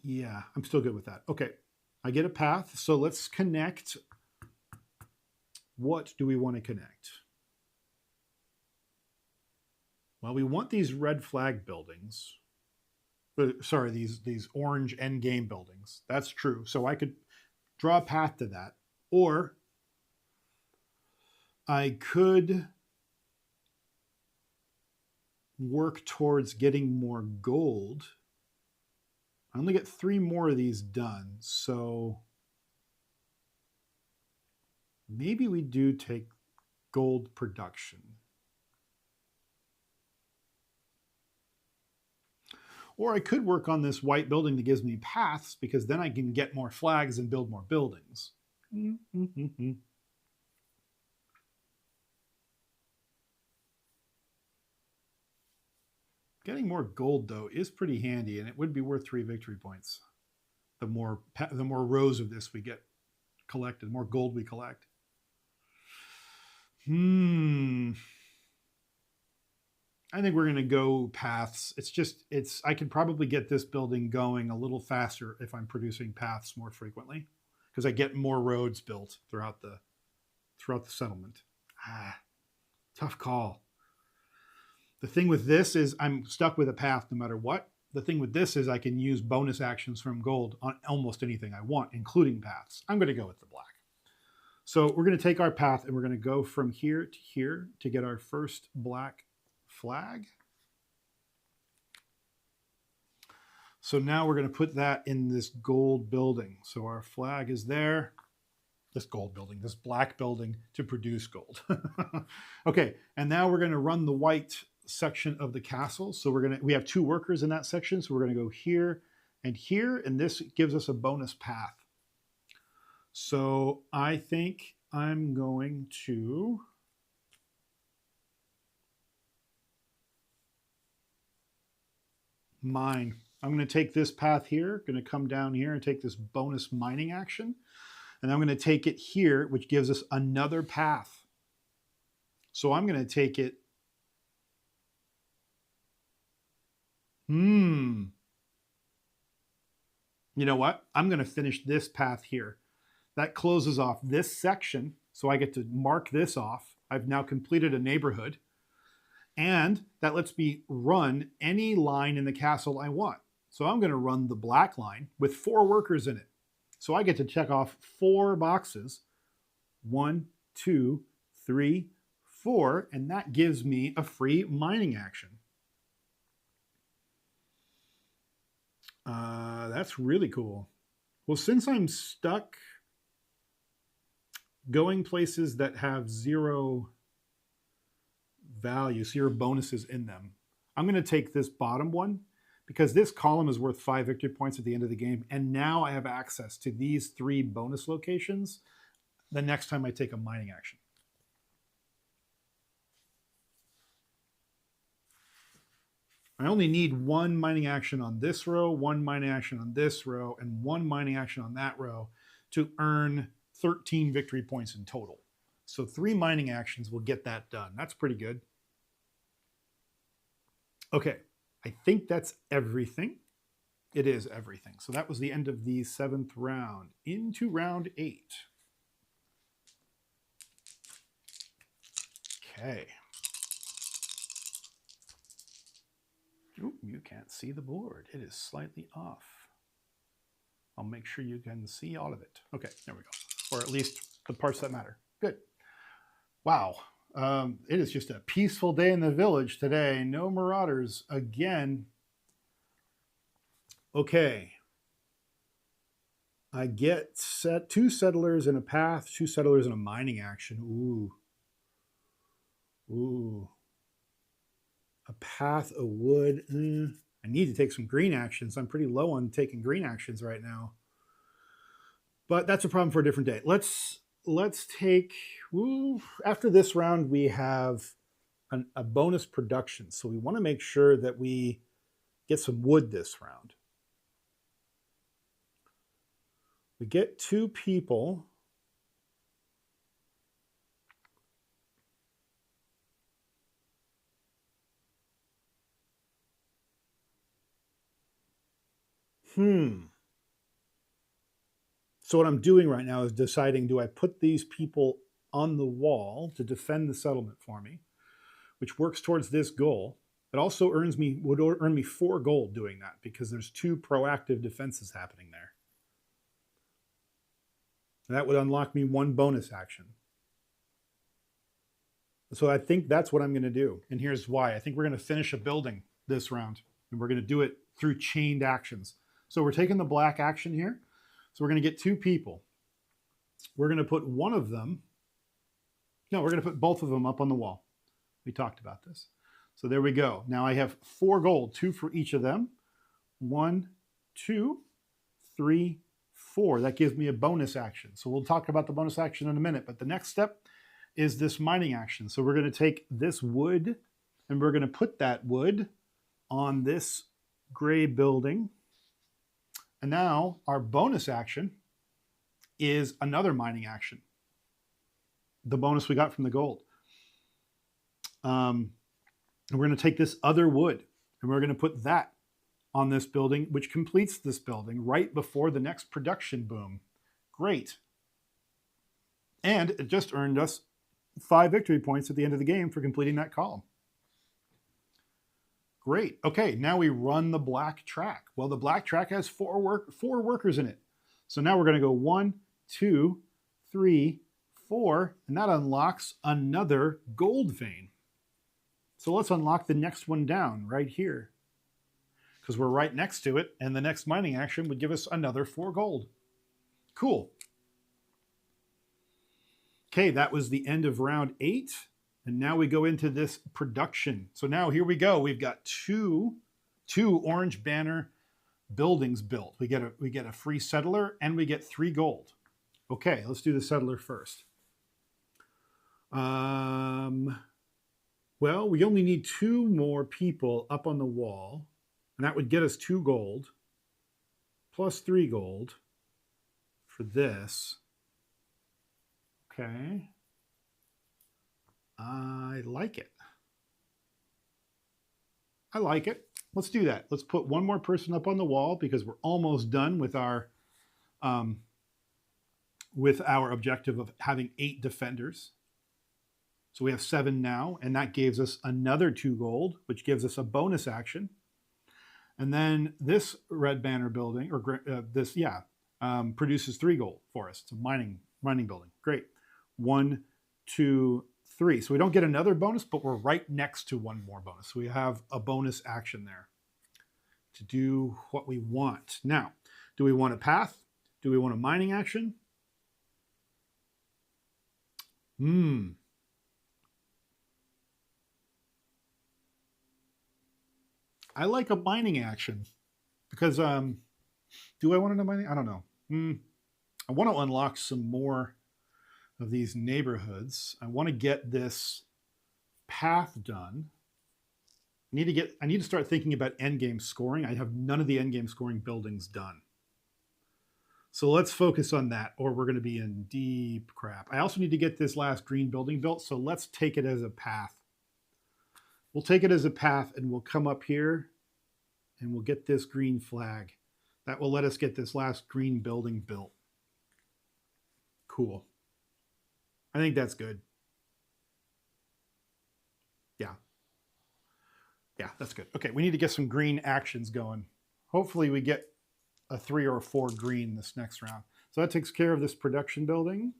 Yeah, I'm still good with that. Okay, I get a path. So let's connect. What do we want to connect? Well, we want these red flag buildings. Sorry, these orange end game buildings. That's true. So I could draw a path to that. Or I could work towards getting more gold. I only get 3 more of these done. So maybe we do take gold production. Or I could work on this white building that gives me paths, because then I can get more flags and build more buildings. Getting more gold, though, is pretty handy, and it would be worth 3 victory points. The more rows of this we get collected, the more gold we collect. I think we're going to go paths. I could probably get this building going a little faster if I'm producing paths more frequently, because I get more roads built throughout the settlement. Tough call. The thing with this is I'm stuck with a path no matter what. The thing with this is I can use bonus actions from gold on almost anything I want, including paths. I'm going to go with the black. So we're going to take our path and we're going to go from here to here to get our first black flag. So now we're going to put that in this gold building. So our flag is there. This gold building, this black building to produce gold. Okay, and now we're going to run the white section of the castle. So we have 2 workers in that section. So we're going to go here, and this gives us a bonus path. So I think I'm going to mine. I'm going to take this path here, going to come down here and take this bonus mining action. And I'm going to take it here, which gives us another path. So I'm going to take it. You know what? I'm going to finish this path here. That closes off this section. So I get to mark this off. I've now completed a neighborhood. And that lets me run any line in the castle I want. So I'm going to run the black line with 4 workers in it. So I get to check off 4 boxes. 1, 2, 3, 4. And that gives me a free mining action. That's really cool. Well, since I'm stuck going places that have 0 value, 0 bonuses in them, I'm going to take this bottom one, because this column is worth 5 victory points at the end of the game. And now I have access to these 3 bonus locations the next time I take a mining action. I only need 1 mining action on this row, 1 mining action on this row, and 1 mining action on that row to earn 13 victory points in total. So 3 mining actions will get that done. That's pretty good. Okay, I think that's everything. It is everything. So that was the end of the 7th round. Into round 8. Okay. Ooh, you can't see the board. It is slightly off. I'll make sure you can see all of it. Okay, there we go. Or at least the parts that matter. Good. Wow. It is just a peaceful day in the village today. No marauders again. Okay. I get 2 settlers in a path, 2 settlers in a mining action. Ooh. Ooh. A path, a wood. I need to take some green actions. I'm pretty low on taking green actions right now. But that's a problem for a different day. Let's take, after this round, we have a bonus production. So we want to make sure that we get some wood this round. We get 2 people. So what I'm doing right now is deciding, do I put these people on the wall to defend the settlement for me, which works towards this goal. It also would earn me 4 gold doing that because there's 2 proactive defenses happening there. And that would unlock me 1 bonus action. So I think that's what I'm going to do. And here's why. I think we're going to finish a building this round. And we're going to do it through chained actions. So we're taking the black action here. So we're going to get 2 people. We're going to put one of them. No, we're going to put both of them up on the wall. We talked about this. So there we go. Now I have 4 gold, 2 for each of them. 1, 2, 3, 4. That gives me a bonus action. So we'll talk about the bonus action in a minute. But the next step is this mining action. So we're going to take this wood and we're going to put that wood on this gray building. And now our bonus action is another mining action. The bonus we got from the gold. And we're going to take this other wood and we're going to put that on this building, which completes this building right before the next production boom. Great. And it just earned us 5 victory points at the end of the game for completing that column. Great. Okay, now we run the black track. Well, the black track has 4 workers in it. So now we're going to go 1, 2, 3, 4, and that unlocks another gold vein. So let's unlock the next one down right here because we're right next to it, and the next mining action would give us another 4 gold. Cool. Okay, that was the end of round 8. And now we go into this production. So now here we go. We've got two orange banner buildings built. We get a free settler and we get 3 gold. Okay, let's do the settler first. Well, we only need 2 more people up on the wall, and that would get us 2 gold plus 3 gold for this. Okay. I like it. I like it. Let's do that. Let's put 1 more person up on the wall because we're almost done with our objective of having 8 defenders. So we have 7 now, and that gives us another 2 gold, which gives us a bonus action. And then this red banner building, or produces 3 gold for us. It's a mining building. Great. 1, 2, 3. So we don't get another bonus, but we're right next to 1 more bonus. So we have a bonus action there to do what we want. Now, do we want a path? Do we want a mining action? I like a mining action because do I want a mining? I don't know. I want to unlock some more of these neighborhoods. I want to get this path done. I need to start thinking about endgame scoring. I have none of the endgame scoring buildings done. So let's focus on that, or we're going to be in deep crap. I also need to get this last green building built, so let's take it as a path. We'll take it as a path, and we'll come up here, and we'll get this green flag. That will let us get this last green building built. Cool. I think that's good. Yeah, that's good. Okay, we need to get some green actions going. Hopefully we get a 3 or 4 green this next round. So that takes care of this production building,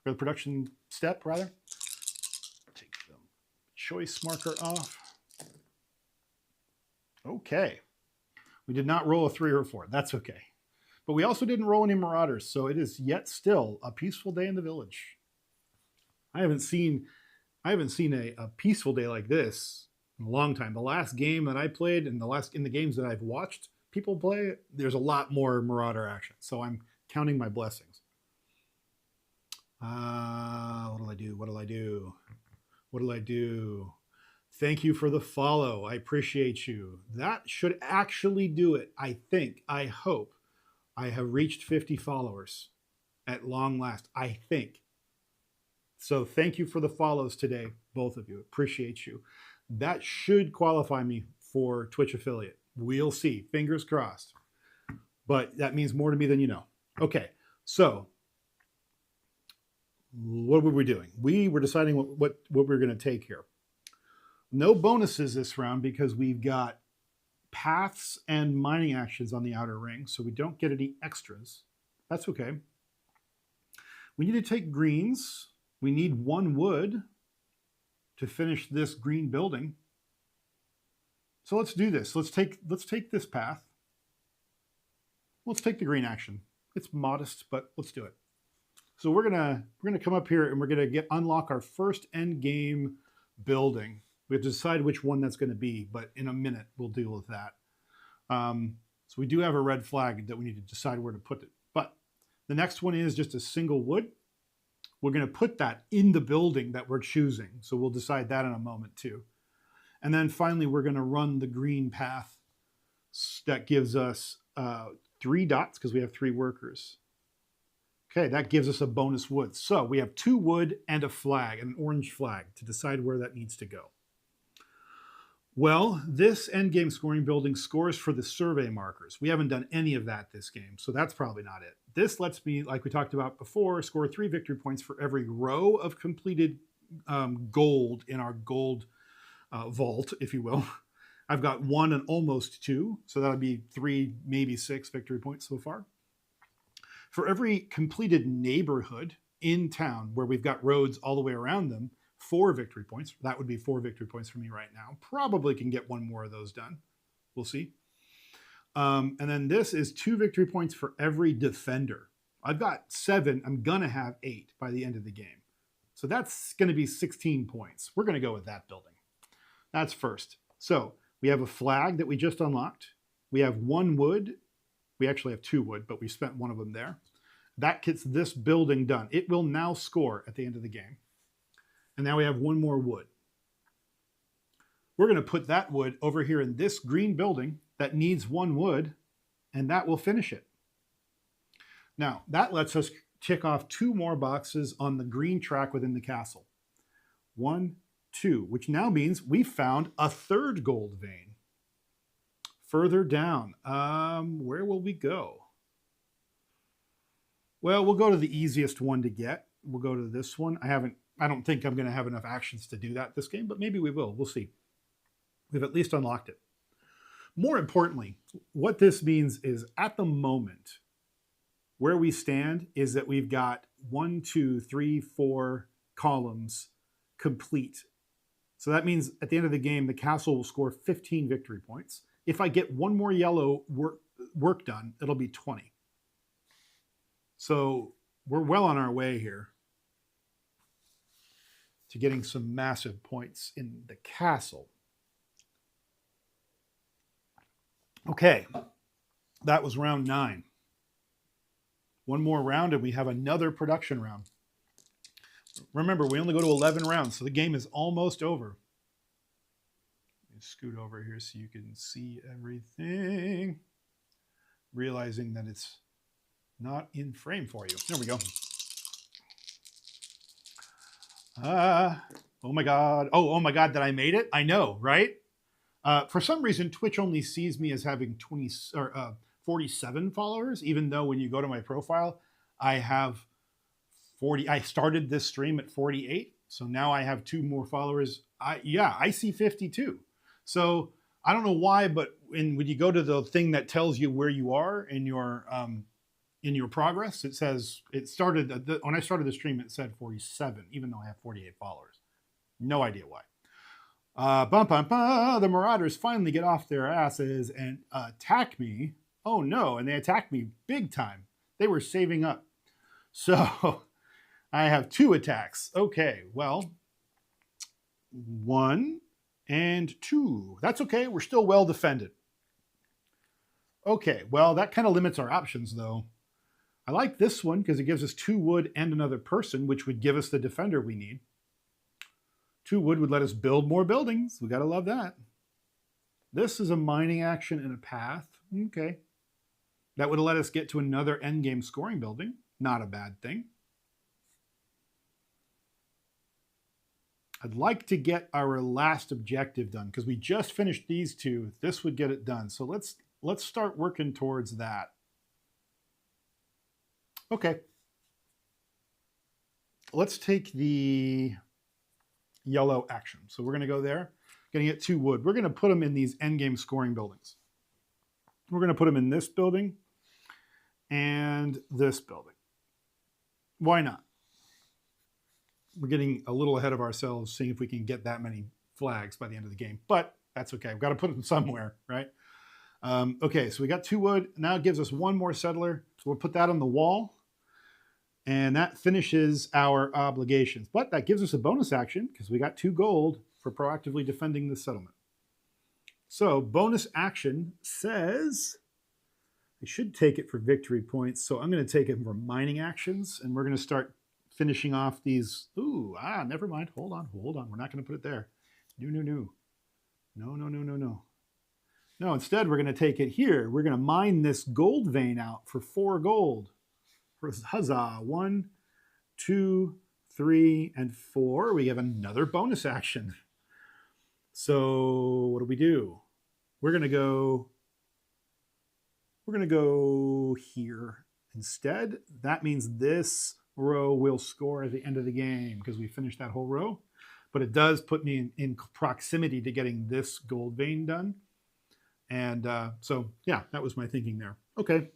or the production step, rather. Take the choice marker off. Okay. We did not roll a 3 or a 4. That's okay. But we also didn't roll any marauders, so it is yet still a peaceful day in the village. I haven't seen a peaceful day like this in a long time. The last game that I played and in the games that I've watched people play, there's a lot more marauder action. So I'm counting my blessings. What do I do? Thank you for the follow. I appreciate you. That should actually do it. I hope I have reached 50 followers at long last. I think. So thank you for the follows today, both of you. Appreciate you. That should qualify me for Twitch affiliate. We'll see. Fingers crossed. But that means more to me than you know. Okay, So what were we doing? We were deciding what we're going to take here. No bonuses this round because we've got paths and mining actions on the outer ring, so we don't get any extras. That's okay. We need to take greens. We need 1 wood to finish this green building. So let's do this. Let's take this path. Let's take the green action. It's modest, but let's do it. So we're gonna come up here and we're gonna unlock our first end game building. We have to decide which one that's going to be, but in a minute we'll deal with that. So we do have a red flag that we need to decide where to put it. But the next one is just a single wood. We're going to put that in the building that we're choosing. So we'll decide that in a moment too. And then finally, we're going to run the green path that gives us 3 dots because we have 3 workers. Okay, that gives us a bonus wood. So we have 2 wood and a flag, an orange flag, to decide where that needs to go. Well, this endgame scoring building scores for the survey markers. We haven't done any of that this game, so that's probably not it. This lets me, like we talked about before, score 3 victory points for every row of completed gold in our gold vault, if you will. I've got 1 and almost 2, so that'll be 3, maybe 6 victory points so far. For every completed neighborhood in town where we've got roads all the way around them, 4 victory points. That would be 4 victory points for me right now. Probably can get 1 more of those done. We'll see. And then this is 2 victory points for every defender. I've got 7. I'm going to have 8 by the end of the game. So that's going to be 16 points. We're going to go with that building. That's first. So we have a flag that we just unlocked. We have 1 wood. We actually have 2 wood, but we spent 1 of them there. That gets this building done. It will now score at the end of the game. And now we have 1 more wood. We're going to put that wood over here in this green building that needs 1 wood, and that will finish it. Now, that lets us tick off 2 more boxes on the green track within the castle. 1, 2, which now means we found a 3rd gold vein. Further down, where will we go? Well, we'll go to the easiest one to get. We'll go to this one. I don't think I'm going to have enough actions to do that this game, but maybe we will. We'll see. We've at least unlocked it. More importantly, what this means is at the moment, where we stand is that we've got 1, 2, 3, 4 columns complete. So that means at the end of the game, the castle will score 15 victory points. If I get 1 more yellow work done, it'll be 20. So we're well on our way here to getting some massive points in the castle. Okay, that was round 9. 1 more round and we have another production round. Remember, we only go to 11 rounds, so the game is almost over. Let me scoot over here so you can see everything. Realizing that it's not in frame for you. There we go. Oh my God. Oh my God, that I made it? I know, right? For some reason, Twitch only sees me as having 47 followers, even though when you go to my profile, I have 40. I started this stream at 48, so now I have 2 more followers. I see 52. So I don't know why, but when you go to the thing that tells you where you are in your progress, it says it started when I started the stream. It said 47, even though I have 48 followers. No idea why. The Marauders finally get off their asses and attack me. Oh no, and they attacked me big time. They were saving up. So I have 2 attacks. Okay, well, 1 and 2. That's okay, we're still well defended. Okay, well, that kind of limits our options though. I like this one because it gives us 2 wood and another person, which would give us the defender we need. 2 wood would let us build more buildings. We gotta love that. This is a mining action and a path. Okay. That would have let us get to another endgame scoring building. Not a bad thing. I'd like to get our last objective done because we just finished these 2. This would get it done. So let's start working towards that. Okay. Let's take the yellow action. So we're going to go there, going to get 2 wood. We're going to put them in these endgame scoring buildings. We're going to put them in this building and this building. Why not? We're getting a little ahead of ourselves, seeing if we can get that many flags by the end of the game. But that's okay. We've got to put them somewhere, right? Okay, so we got 2 wood. Now it gives us 1 more settler. So we'll put that on the wall. And that finishes our obligations. But that gives us a bonus action because we got 2 gold for proactively defending the settlement. So bonus action says I should take it for victory points. So I'm going to take it for mining actions. And we're going to start finishing off these. Never mind. Hold on. We're not going to put it there. No. No, instead we're going to take it here. We're going to mine this gold vein out for 4 gold. Huzzah. 1, 2, 3, and 4. We have another bonus action. So what do? We're going to go here instead. That means this row will score at the end of the game because we finished that whole row. But it does put me in proximity to getting this gold vein done. And so, yeah, that was my thinking there. Okay.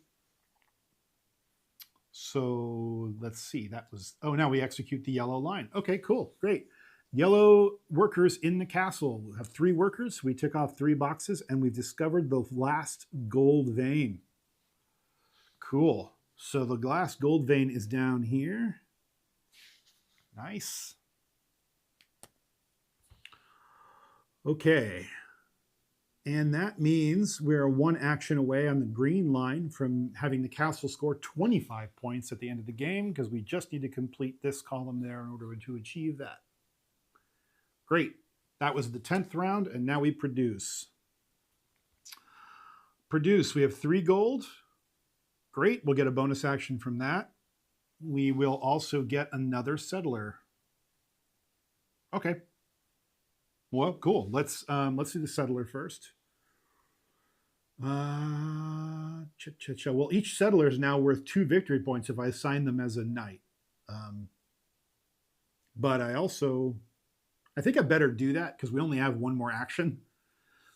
So let's see. That was, now we execute the yellow line. Okay, cool. Great. Yellow workers in the castle. We have 3 workers. We took off 3 boxes and we've discovered the last gold vein. Cool. So the last gold vein is down here. Nice. Okay. And that means we're 1 action away on the green line from having the castle score 25 points at the end of the game because we just need to complete this column there in order to achieve that. Great. That was the 10th round, and now we produce. We have 3 gold. Great. We'll get a bonus action from that. We will also get another settler. Okay. Well, cool. Let's do the settler first. Well, each settler is now worth 2 victory points if I assign them as a knight. But I think I better do that because we only have 1 more action.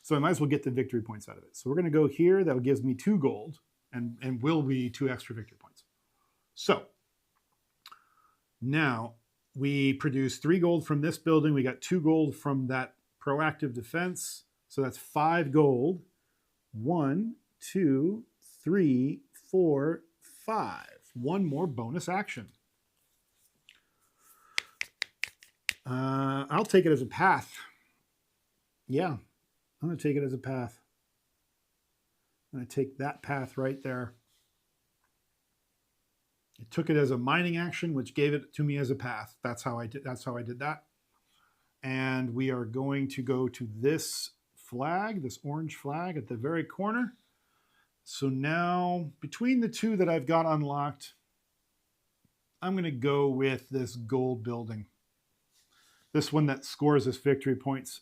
So I might as well get the victory points out of it. So we're going to go here. That gives me 2 gold and will be 2 extra victory points. So now we produce 3 gold from this building. We got 2 gold from that proactive defense. So that's 5 gold. 1, 2, 3, 4, 5. 1 more bonus action. I'll take it as a path. Yeah, I'm going to take it as a path. I'm going to take that path right there. I took it as a mining action, which gave it to me as a path. That's how I did that. And we are going to go to this flag, this orange flag at the very corner. So now between the 2 that I've got unlocked, I'm going to go with this gold building. This one that scores us victory points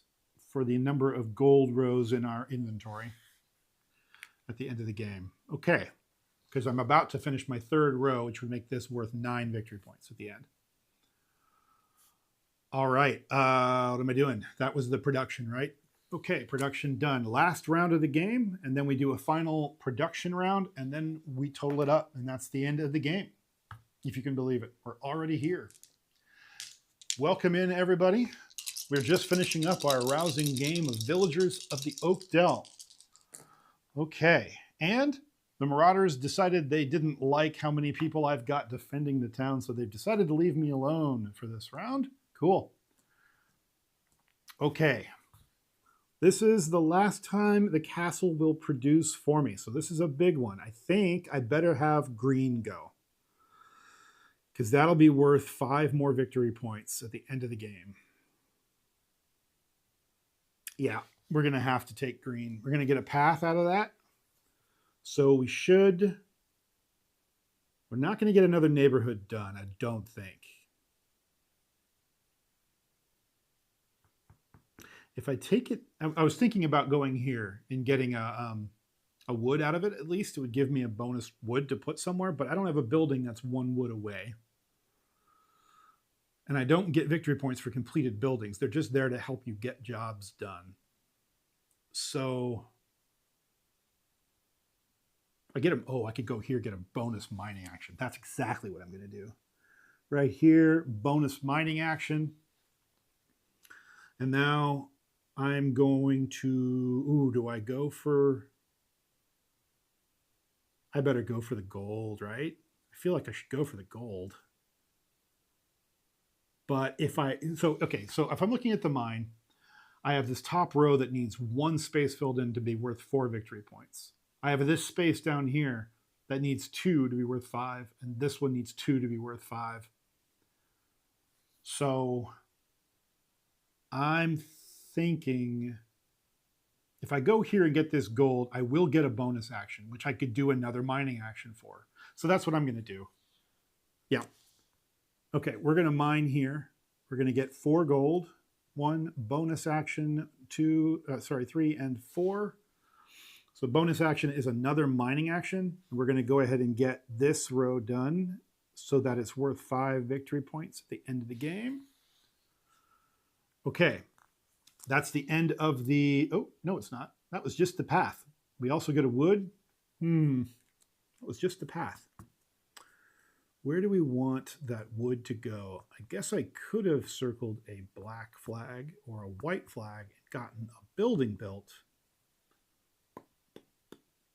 for the number of gold rows in our inventory at the end of the game. Okay, because I'm about to finish my 3rd row, which would make this worth 9 victory points at the end. All right, what am I doing? That was the production, right? Okay, production done. Last round of the game, and then we do a final production round, and then we total it up, and that's the end of the game, if you can believe it. We're already here. Welcome in, everybody. We're just finishing up our rousing game of Villagers of the Oak Dell. Okay, and the Marauders decided they didn't like how many people I've got defending the town, so they've decided to leave me alone for this round. Cool. Okay. This is the last time the castle will produce for me, so this is a big one. I think I better have green go, because that'll be worth 5 more victory points at the end of the game. Yeah, we're going to have to take green. We're going to get a path out of that. So we're not going to get another neighborhood done, I don't think. If I take it, I was thinking about going here and getting a a wood out of it, at least. It would give me a bonus wood to put somewhere, but I don't have a building that's 1 wood away. And I don't get victory points for completed buildings. They're just there to help you get jobs done. So I get them. Oh, I could go here, get a bonus mining action. That's exactly what I'm going to do. Right here, bonus mining action. And now I'm going to, ooh, do I go for, I better go for the gold, right? I feel like I should go for the gold. But if I, so if I'm looking at the mine, I have this top row that needs 1 space filled in to be worth 4 victory points. I have this space down here that needs 2 to be worth 5, and this one needs 2 to be worth 5. So I'm thinking if I go here and get this gold, I will get a bonus action, which I could do another mining action for. So that's what I'm going to do. Yeah. Okay, we're going to mine here. We're going to get 4 gold, 1 bonus action, 3 and 4. So bonus action is another mining action. We're going to go ahead and get this row done so that it's worth 5 victory points at the end of the game. Okay, that's the end of the, oh, no, it's not. That was just the path. We also get a wood. That was just the path. Where do we want that wood to go? I guess I could have circled a black flag or a white flag and gotten a building built,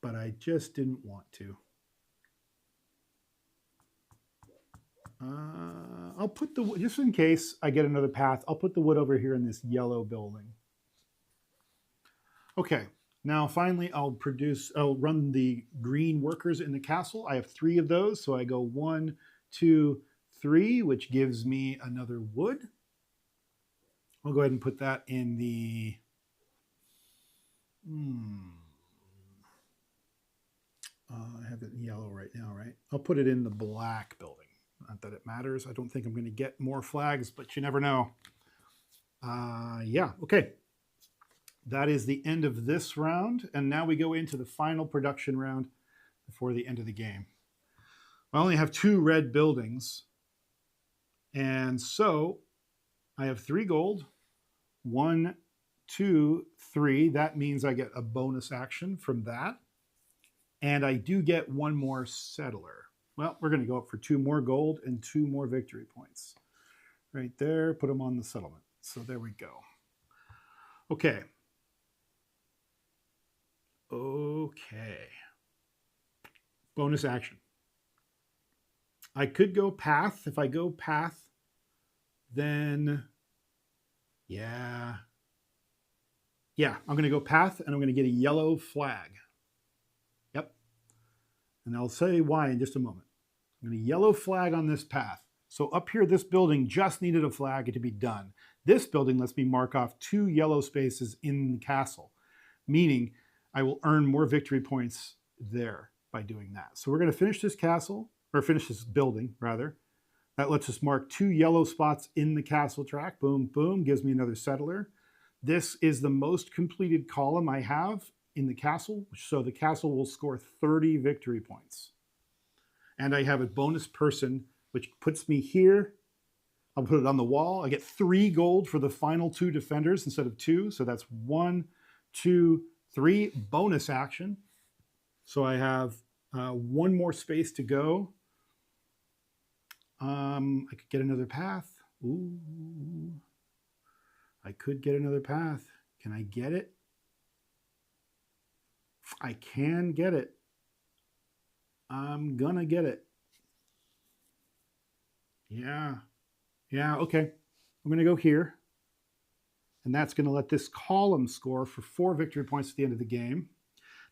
but I just didn't want to. I'll put the wood, just in case I get another path, I'll put the wood over here in this yellow building. Okay, now finally I'll run the green workers in the castle. I have 3 of those, so I go 1, 2, 3, which gives me another wood. I'll go ahead and put that in the, I have it in yellow right now, right? I'll put it in the black building. Not that it matters. I don't think I'm going to get more flags, but you never know. Yeah, okay. That is the end of this round. And now we go into the final production round before the end of the game. I only have 2 red buildings. And so I have 3 gold. 1, 2, 3. That means I get a bonus action from that. And I do get 1 more settler. Well, we're going to go up for 2 more gold and 2 more victory points. Right there, put them on the settlement. So there we go. Okay. Okay. Bonus action. I could go path. If I go path, then yeah, I'm going to go path and I'm going to get a yellow flag. Yep. And I'll say why in just a moment. I'm going to yellow flag on this path. So up here, this building just needed a flag to be done. This building lets me mark off 2 yellow spaces in the castle, meaning I will earn more victory points there by doing that. So we're going to finish this castle, or finish this building, rather. That lets us mark 2 yellow spots in the castle track. Boom, boom, gives me another settler. This is the most completed column I have in the castle, so the castle will score 30 victory points. And I have a bonus person, which puts me here. I'll put it on the wall. I get 3 gold for the final 2 defenders instead of 2. So that's 1, 2, 3 bonus action. So I have 1 more space to go. I could get another path. Ooh, I could get another path. Can I get it? I can get it. I'm gonna get it. Yeah, okay. I'm gonna go here. And that's gonna let this column score for 4 victory points at the end of the game.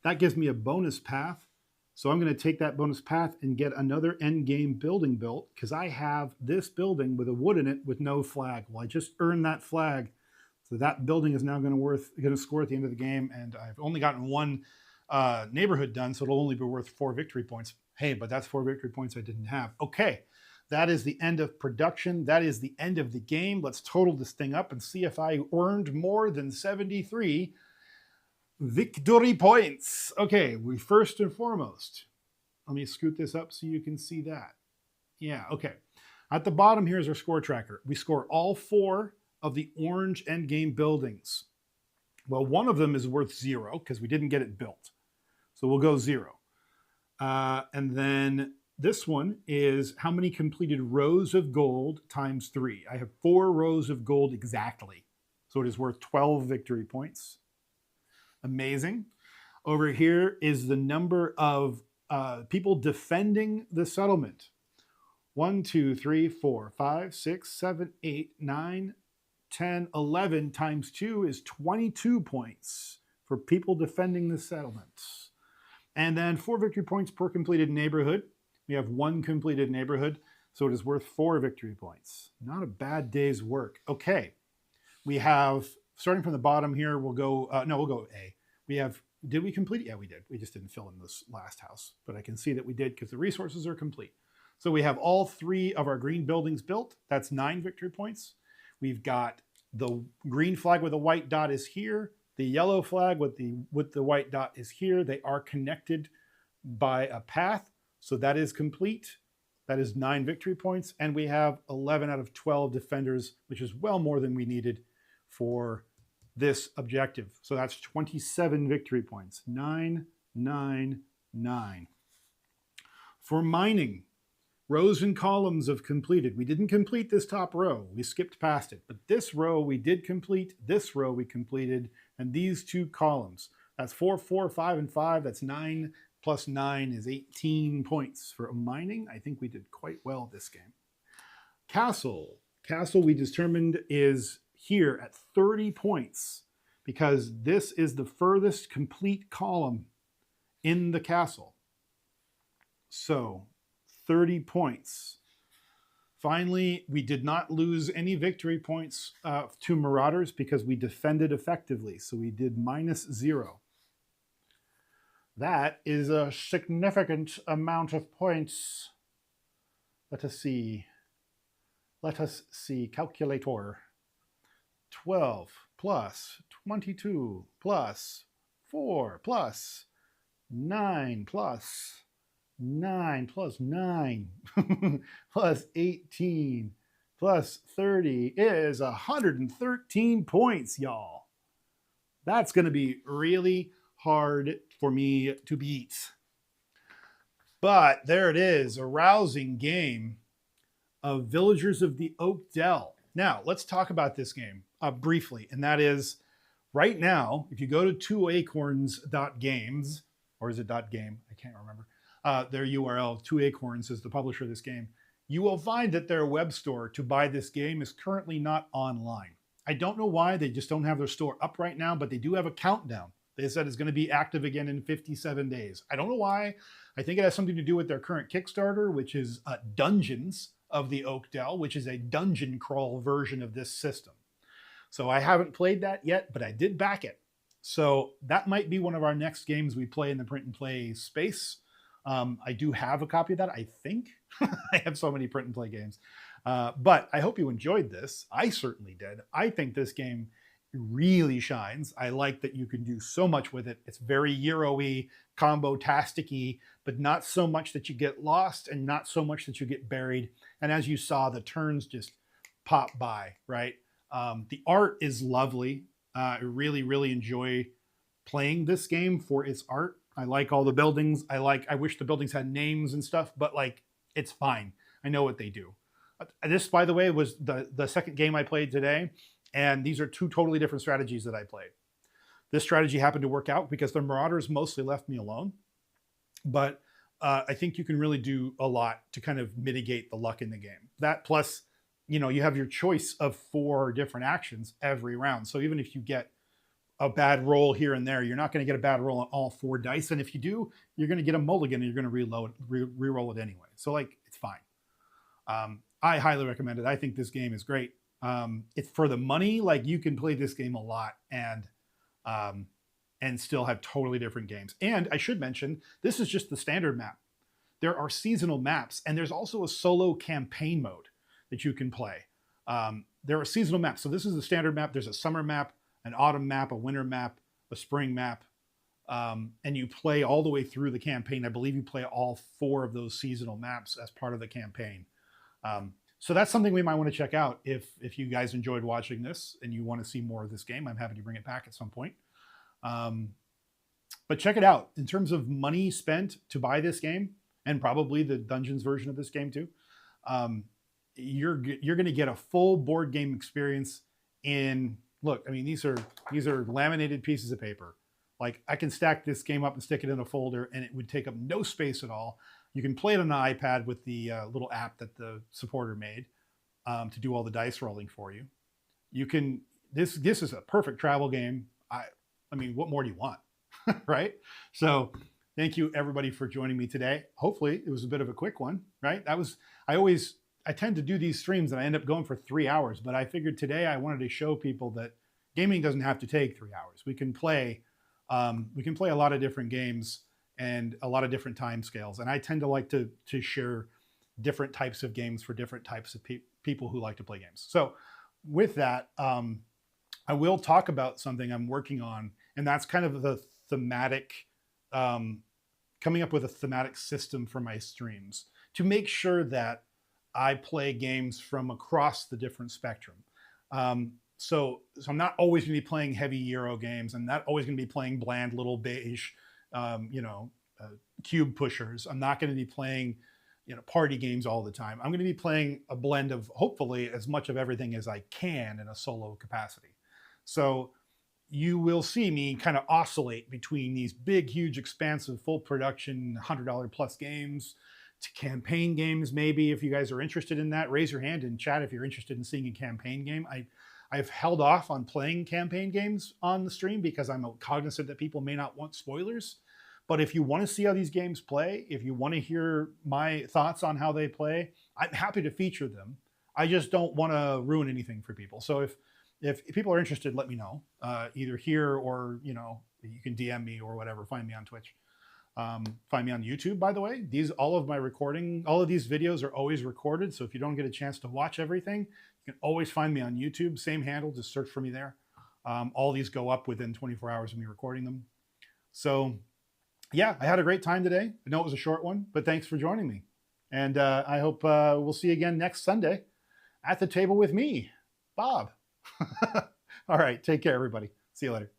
That gives me a bonus path. So I'm gonna take that bonus path and get another end game building built because I have this building with a wood in it with no flag. Well, I just earned that flag. So that building is now gonna score at the end of the game. And I've only gotten 1 neighborhood done, so it'll only be worth 4 victory points. Hey, but that's 4 victory points I didn't have. Okay, that is the end of production. That is the end of the game. Let's total this thing up and see if I earned more than 73. Victory points. Okay, we first and foremost, let me scoot this up so you can see that. Yeah, okay. At the bottom here is our score tracker. We score all 4 of the orange endgame buildings. Well, one of them is worth 0 because we didn't get it built. So we'll go 0. And then this one is how many completed rows of gold times 3. I have 4 rows of gold exactly. So it is worth 12 victory points. Amazing. Over here is the number of people defending the settlement. 1, 2, 3, 4, 5, 6, 7, 8, 9, 10, 11 times 2 is 22 points for people defending the settlement. And then 4 victory points per completed neighborhood. We have 1 completed neighborhood, so it is worth 4 victory points. Not a bad day's work. Okay, we have, starting from the bottom here, we'll go A. We have, did we complete it? Yeah, we did. We just didn't fill in this last house, but I can see that we did because the resources are complete. So we have all 3 of our green buildings built. That's 9 victory points. We've got the green flag with the white dot is here. The yellow flag with the white dot is here. They are connected by a path. So that is complete. That is 9 victory points. And we have 11 out of 12 defenders, which is well more than we needed for this objective. So that's 27 victory points. 9, 9, 9. For mining, rows and columns have completed. We didn't complete this top row. We skipped past it. But this row we did complete. This row we completed. And these 2 columns. That's 4, 4, 5, and 5. That's 9 plus 9 is 18 points. For mining, I think we did quite well this game. Castle. Castle we determined is here at 30 points because this is the furthest complete column in the castle. So 30 points. Finally, we did not lose any victory points to Marauders because we defended effectively. So we did -0. That is a significant amount of points. Let us see. Let us see. Calculator. 12 plus 22 plus 4 plus 9 plus 9 plus 9 plus 18 plus 30 is 113 points, y'all. That's going to be really hard for me to beat. But there it is, a rousing game of Villagers of the Oak Dell. Now, let's talk about this game briefly, and that is right now, if you go to 2acorns.games, or is it .game? I can't remember. Their URL, 2acorns is the publisher of this game. You will find that their web store to buy this game is currently not online. I don't know why, they just don't have their store up right now, but they do have a countdown. They said it's going to be active again in 57 days. I don't know why. I think it has something to do with their current Kickstarter, which is Dungeons of the Oak Dell, which is a dungeon crawl version of this system. So I haven't played that yet, but I did back it. So that might be one of our next games we play in the print and play space. I do have a copy of that, I think. I have so many print and play games. But I hope you enjoyed this. I certainly did. I think this game really shines. I like that you can do so much with it. It's very Euro-y, combo-tastic-y, but not so much that you get lost and not so much that you get buried. And as you saw, the turns just pop by, right? The art is lovely. I really, really enjoy playing this game for its art. I like all the buildings. I wish the buildings had names and stuff, but like, it's fine. I know what they do. This, by the way, was the second game I played today. And these are 2 totally different strategies that I played. This strategy happened to work out because the Marauders mostly left me alone. But I think you can really do a lot to kind of mitigate the luck in the game. That plus, you know, you have your choice of 4 different actions every round. So even if you get a bad roll here and there, you're not going to get a bad roll on all 4 dice. And if you do, you're going to get a mulligan and you're going to re-roll it anyway. So like, it's fine. I highly recommend it. I think this game is great. It's for the money. Like, you can play this game a lot and still have totally different games. And I should mention, this is just the standard map. There are seasonal maps, and there's also a solo campaign mode that you can play. There are seasonal maps. So this is the standard map. There's a summer map, an autumn map, a winter map, a spring map, and you play all the way through the campaign. I believe you play all 4 of those seasonal maps as part of the campaign. So that's something we might want to check out if you guys enjoyed watching this and you want to see more of this game. I'm happy to bring it back at some point. But check it out. In terms of money spent to buy this game, and probably the Dungeons version of this game too, you're going to get a full board game experience. Look, I mean, these are laminated pieces of paper. Like, I can stack this game up and stick it in a folder, and it would take up no space at all. You can play it on an iPad with the little app that the supporter made to do all the dice rolling for you. You can. This is a perfect travel game. I mean, what more do you want, right? So, thank you everybody for joining me today. Hopefully, it was a bit of a quick one, right? I tend to do these streams and I end up going for 3 hours, but I figured today I wanted to show people that gaming doesn't have to take 3 hours. We can play a lot of different games and a lot of different time scales. And I tend to like to share different types of games for different types of people who like to play games. So with that, I will talk about something I'm working on, and that's kind of the thematic, coming up with a thematic system for my streams to make sure that I play games from across the different spectrum. So I'm not always going to be playing heavy Euro games. I'm not always going to be playing bland little beige, cube pushers. I'm not going to be playing, party games all the time. I'm going to be playing a blend of hopefully as much of everything as I can in a solo capacity. So you will see me kind of oscillate between these big, huge, expansive, full production, $100 plus games to campaign games. Maybe if you guys are interested in that, raise your hand in chat if you're interested in seeing a campaign game. I've held off on playing campaign games on the stream because I'm cognizant that people may not want spoilers. But if you want to see how these games play, if you want to hear my thoughts on how they play, I'm happy to feature them. I just don't want to ruin anything for people. So if people are interested, let me know, either here or, you can DM me or whatever. Find me on Twitch. Find me on YouTube, by the way. All of these videos are always recorded. So if you don't get a chance to watch everything, you can always find me on YouTube. Same handle, just search for me there. All these go up within 24 hours of me recording them. So yeah, I had a great time today. I know it was a short one, but thanks for joining me. And I hope we'll see you again next Sunday at the table with me, Bob. All right, take care, everybody. See you later.